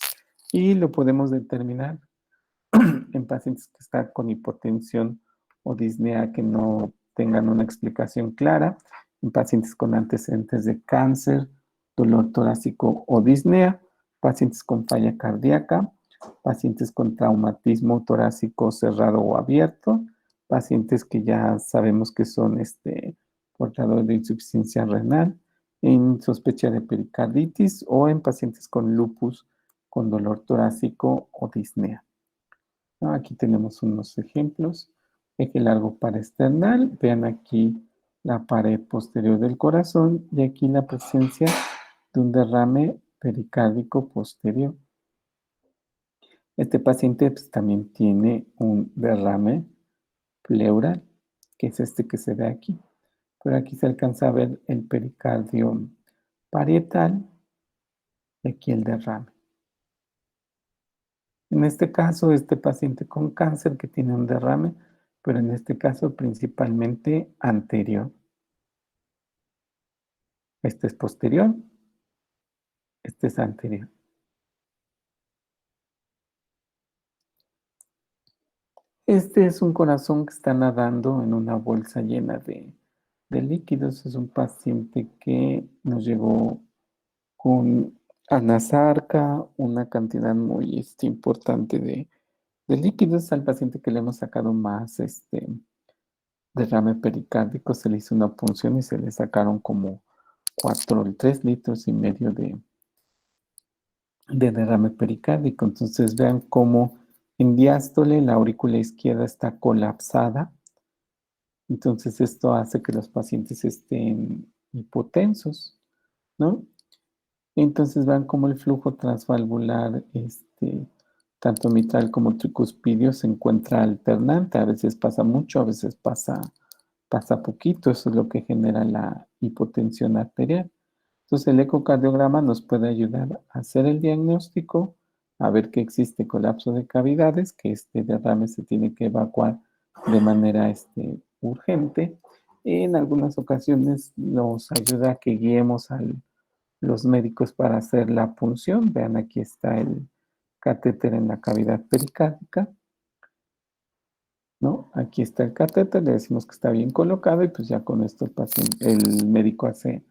y lo podemos determinar en pacientes que están con hipotensión o disnea que no tengan una explicación clara, en pacientes con antecedentes de cáncer, dolor torácico o disnea, pacientes con falla cardíaca, pacientes con traumatismo torácico cerrado o abierto, pacientes que ya sabemos que son portadores de insuficiencia renal, en sospecha de pericarditis o en pacientes con lupus con dolor torácico o disnea. ¿No? Aquí tenemos unos ejemplos. Eje largo paraesternal. Vean aquí la pared posterior del corazón y aquí la presencia de un derrame pericárdico posterior. Este paciente pues, también tiene un derrame pleural, que es este que se ve aquí. Pero aquí se alcanza a ver el pericardio parietal y aquí el derrame. En este caso, este paciente con cáncer que tiene un derrame, pero en este caso principalmente anterior. Este es posterior, este es anterior. Este es un corazón que está nadando en una bolsa llena de líquidos. Es un paciente que nos llegó con anasarca, una cantidad muy importante de líquidos. Al paciente que le hemos sacado más derrame pericárdico, se le hizo una punción y se le sacaron como 3 litros y medio de derrame pericárdico. Entonces vean cómo en diástole la aurícula izquierda está colapsada. Entonces esto hace que los pacientes estén hipotensos, ¿no? Entonces vean cómo el flujo transvalvular tanto mitral como tricuspidio se encuentra alternante, a veces pasa mucho, a veces pasa poquito, eso es lo que genera la hipotensión arterial. Entonces el ecocardiograma nos puede ayudar a hacer el diagnóstico, a ver que existe colapso de cavidades, que este derrame se tiene que evacuar de manera urgente. En algunas ocasiones nos ayuda a que guiemos a los médicos para hacer la punción. Vean, aquí está el catéter en la cavidad pericárdica, ¿no? Aquí está el catéter, le decimos que está bien colocado y pues ya con esto el médico hace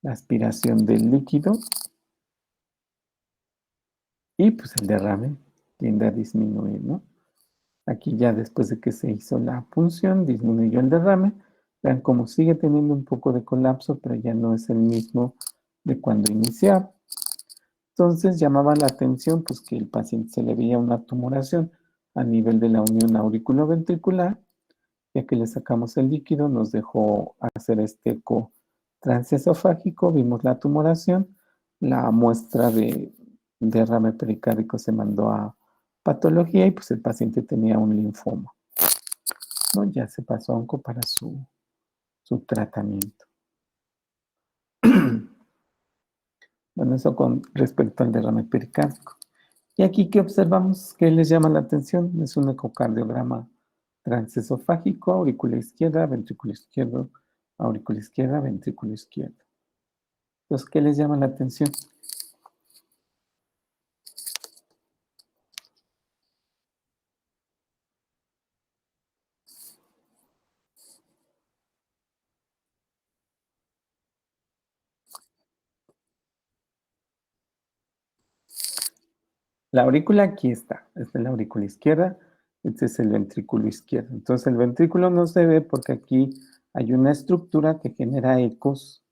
la aspiración del líquido y pues el derrame tiende a disminuir, ¿no? Aquí ya después de que se hizo la punción, disminuyó el derrame. Vean cómo sigue teniendo un poco de colapso, pero ya no es el mismo de cuando iniciaba. Entonces llamaba la atención pues que el paciente se le veía una tumoración a nivel de la unión auriculoventricular. Ya que le sacamos el líquido, nos dejó hacer este eco transesofágico, vimos la tumoración, la muestra de derrame pericárdico se mandó a patología y pues el paciente tenía un linfoma, ¿no? Ya se pasó a onco para su tratamiento. Bueno, eso con respecto al derrame pericárdico. Y aquí, ¿qué observamos? ¿Qué les llama la atención? Es un ecocardiograma transesofágico, aurícula izquierda, ventrículo izquierdo, aurícula izquierda, ventrículo izquierdo. Entonces, ¿qué les llama la atención? La aurícula aquí está. Esta es la aurícula izquierda, este es el ventrículo izquierdo. Entonces, el ventrículo no se ve porque aquí hay una estructura que genera ecos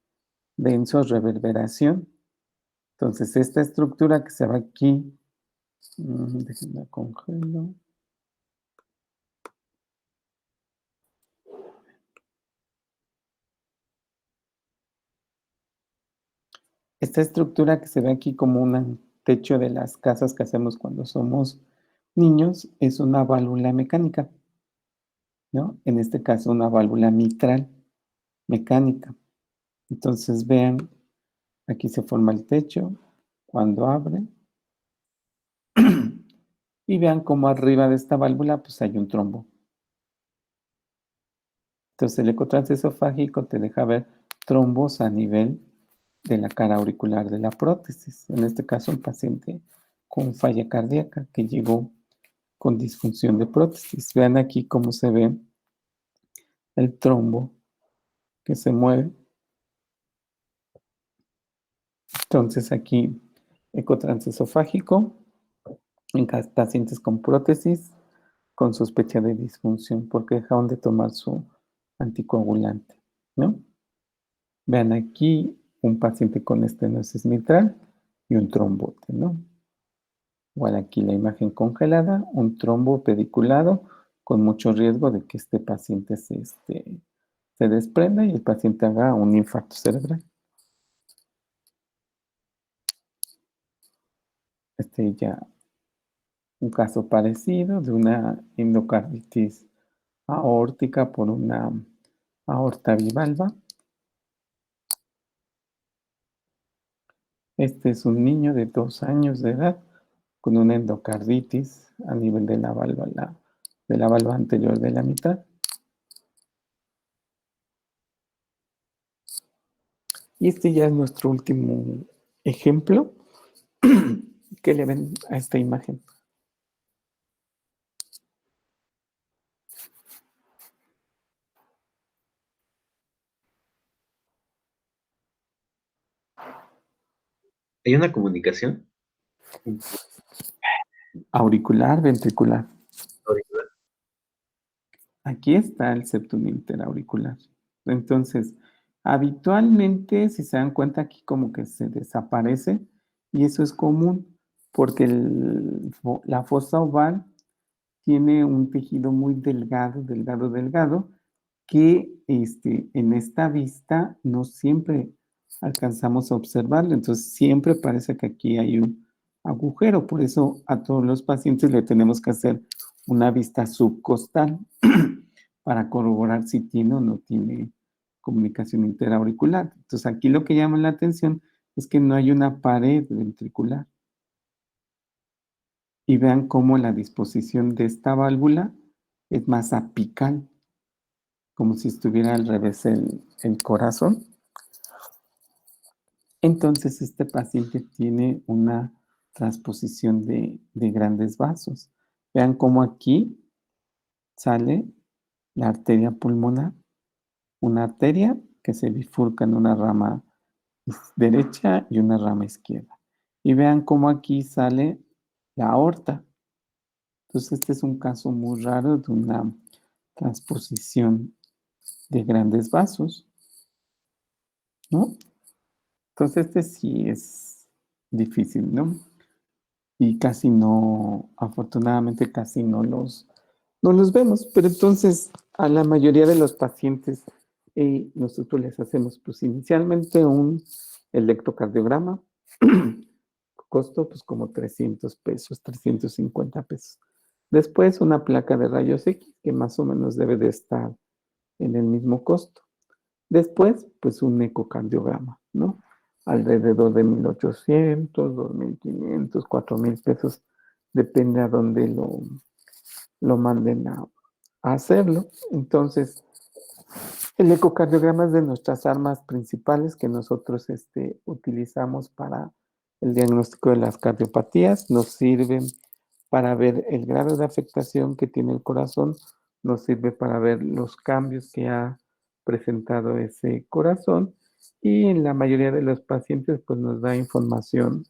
densos, reverberación. Entonces, esta estructura que se va aquí, déjenme congelo. Esta estructura que se ve aquí como un techo de las casas que hacemos cuando somos niños es una válvula mecánica, ¿no? En este caso, una válvula mitral mecánica. Entonces, vean, aquí se forma el techo cuando abre. Y vean cómo arriba de esta válvula pues hay un trombo. Entonces, el eco transesofágico te deja ver trombos a nivel de la cara auricular de la prótesis. En este caso, un paciente con falla cardíaca que llegó con disfunción de prótesis. Vean aquí cómo se ve el trombo que se mueve. Entonces aquí ecotransesofágico en pacientes con prótesis con sospecha de disfunción porque dejaron de tomar su anticoagulante, ¿no? Vean aquí un paciente con estenosis mitral y un trombote, ¿no? Igual aquí la imagen congelada, un trombo pediculado con mucho riesgo de que este paciente se desprenda y el paciente haga un infarto cerebral. Ya un caso parecido de una endocarditis aórtica por una aorta bivalva. Este es un niño de 2 años de edad con una endocarditis a nivel de la valva anterior de la mitad. Y este ya es nuestro último ejemplo. ¿Qué le ven a esta imagen? ¿Hay una comunicación? Auricular, ventricular. Auricular. Aquí está el septum interauricular. Entonces, habitualmente, si se dan cuenta, aquí como que se desaparece y eso es común porque la fosa oval tiene un tejido muy delgado, delgado, delgado, que en esta vista no siempre alcanzamos a observarlo. Entonces, siempre parece que aquí hay un agujero. Por eso a todos los pacientes le tenemos que hacer una vista subcostal para corroborar si tiene o no tiene comunicación interauricular. Entonces aquí lo que llama la atención es que no hay una pared ventricular. Y vean cómo la disposición de esta válvula es más apical, como si estuviera al revés el corazón. Entonces este paciente tiene una transposición de grandes vasos. Vean cómo aquí sale la arteria pulmonar, una arteria que se bifurca en una rama derecha y una rama izquierda. Y vean cómo aquí sale la aorta. Entonces este es un caso muy raro de una transposición de grandes vasos, ¿no? Entonces este sí es difícil, ¿no? Y casi no, afortunadamente casi no los vemos, pero entonces a la mayoría de los pacientes nosotros les hacemos pues inicialmente un electrocardiograma, costo pues como 300 pesos, 350 pesos. Después una placa de rayos X que más o menos debe de estar en el mismo costo. Después pues un ecocardiograma, ¿no? Alrededor de 1,800, 2,500, 4,000 pesos, depende a dónde lo manden a hacerlo. Entonces, el ecocardiograma es de nuestras armas principales que nosotros utilizamos para el diagnóstico de las cardiopatías. Nos sirven para ver el grado de afectación que tiene el corazón, nos sirve para ver los cambios que ha presentado ese corazón y en la mayoría de los pacientes pues nos da información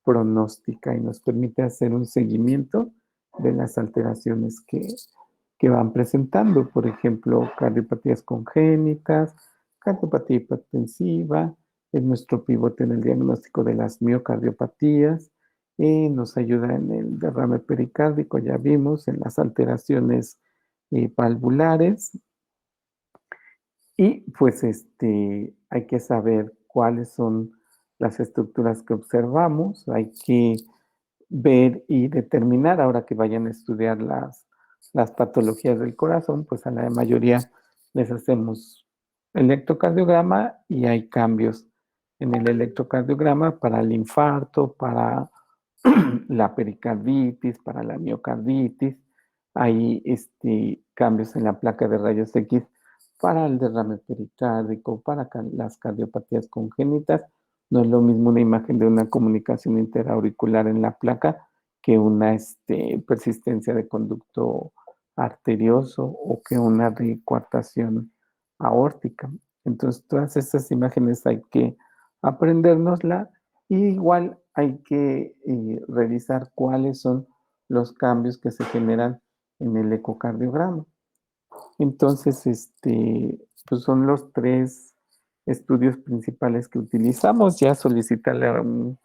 pronóstica y nos permite hacer un seguimiento de las alteraciones que van presentando, por ejemplo, cardiopatías congénitas, cardiopatía hipertensiva, es nuestro pivote en el diagnóstico de las miocardiopatías, nos ayuda en el derrame pericárdico, ya vimos, en las alteraciones valvulares, y pues hay que saber cuáles son las estructuras que observamos, hay que ver y determinar, ahora que vayan a estudiar las patologías del corazón, pues a la mayoría les hacemos electrocardiograma y hay cambios en el electrocardiograma para el infarto, para la pericarditis, para la miocarditis, hay cambios en la placa de rayos X para el derrame pericárdico, para las cardiopatías congénitas. No es lo mismo una imagen de una comunicación interauricular en la placa que una persistencia de conducto arterioso o que una recoartación aórtica. Entonces, todas estas imágenes hay que aprendérnosla y igual hay que revisar cuáles son los cambios que se generan en el ecocardiograma. Entonces, pues son los tres estudios principales que utilizamos. Ya solicitarle a un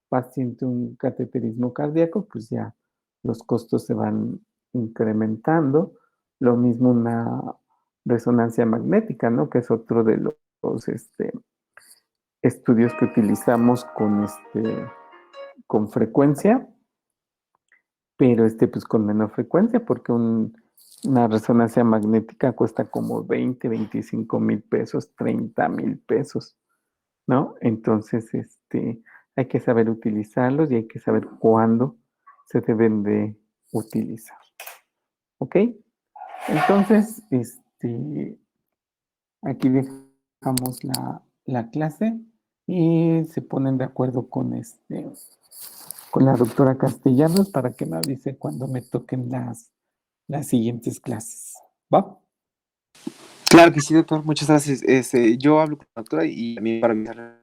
paciente un cateterismo cardíaco, pues ya los costos se van incrementando. Lo mismo una resonancia magnética, ¿no? Que es otro de los estudios que utilizamos con frecuencia, pero pues con menor frecuencia, porque una resonancia magnética cuesta como 20, 25,000 pesos, 30,000 pesos, ¿no? Entonces, hay que saber utilizarlos y hay que saber cuándo se deben de utilizar, ¿ok? Entonces, aquí dejamos la clase y se ponen de acuerdo con la doctora Castellanos para que me avise cuando me toquen las siguientes clases. ¿Va? Claro que sí, doctor. Muchas gracias. Yo hablo con la doctora y también para avisarle.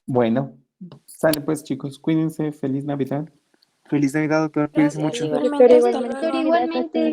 Bueno, sale pues chicos, cuídense, feliz Navidad. Feliz Navidad, doctor. Cuídese Gracias, mucho. igualmente, hasta Doctor, luego. igualmente.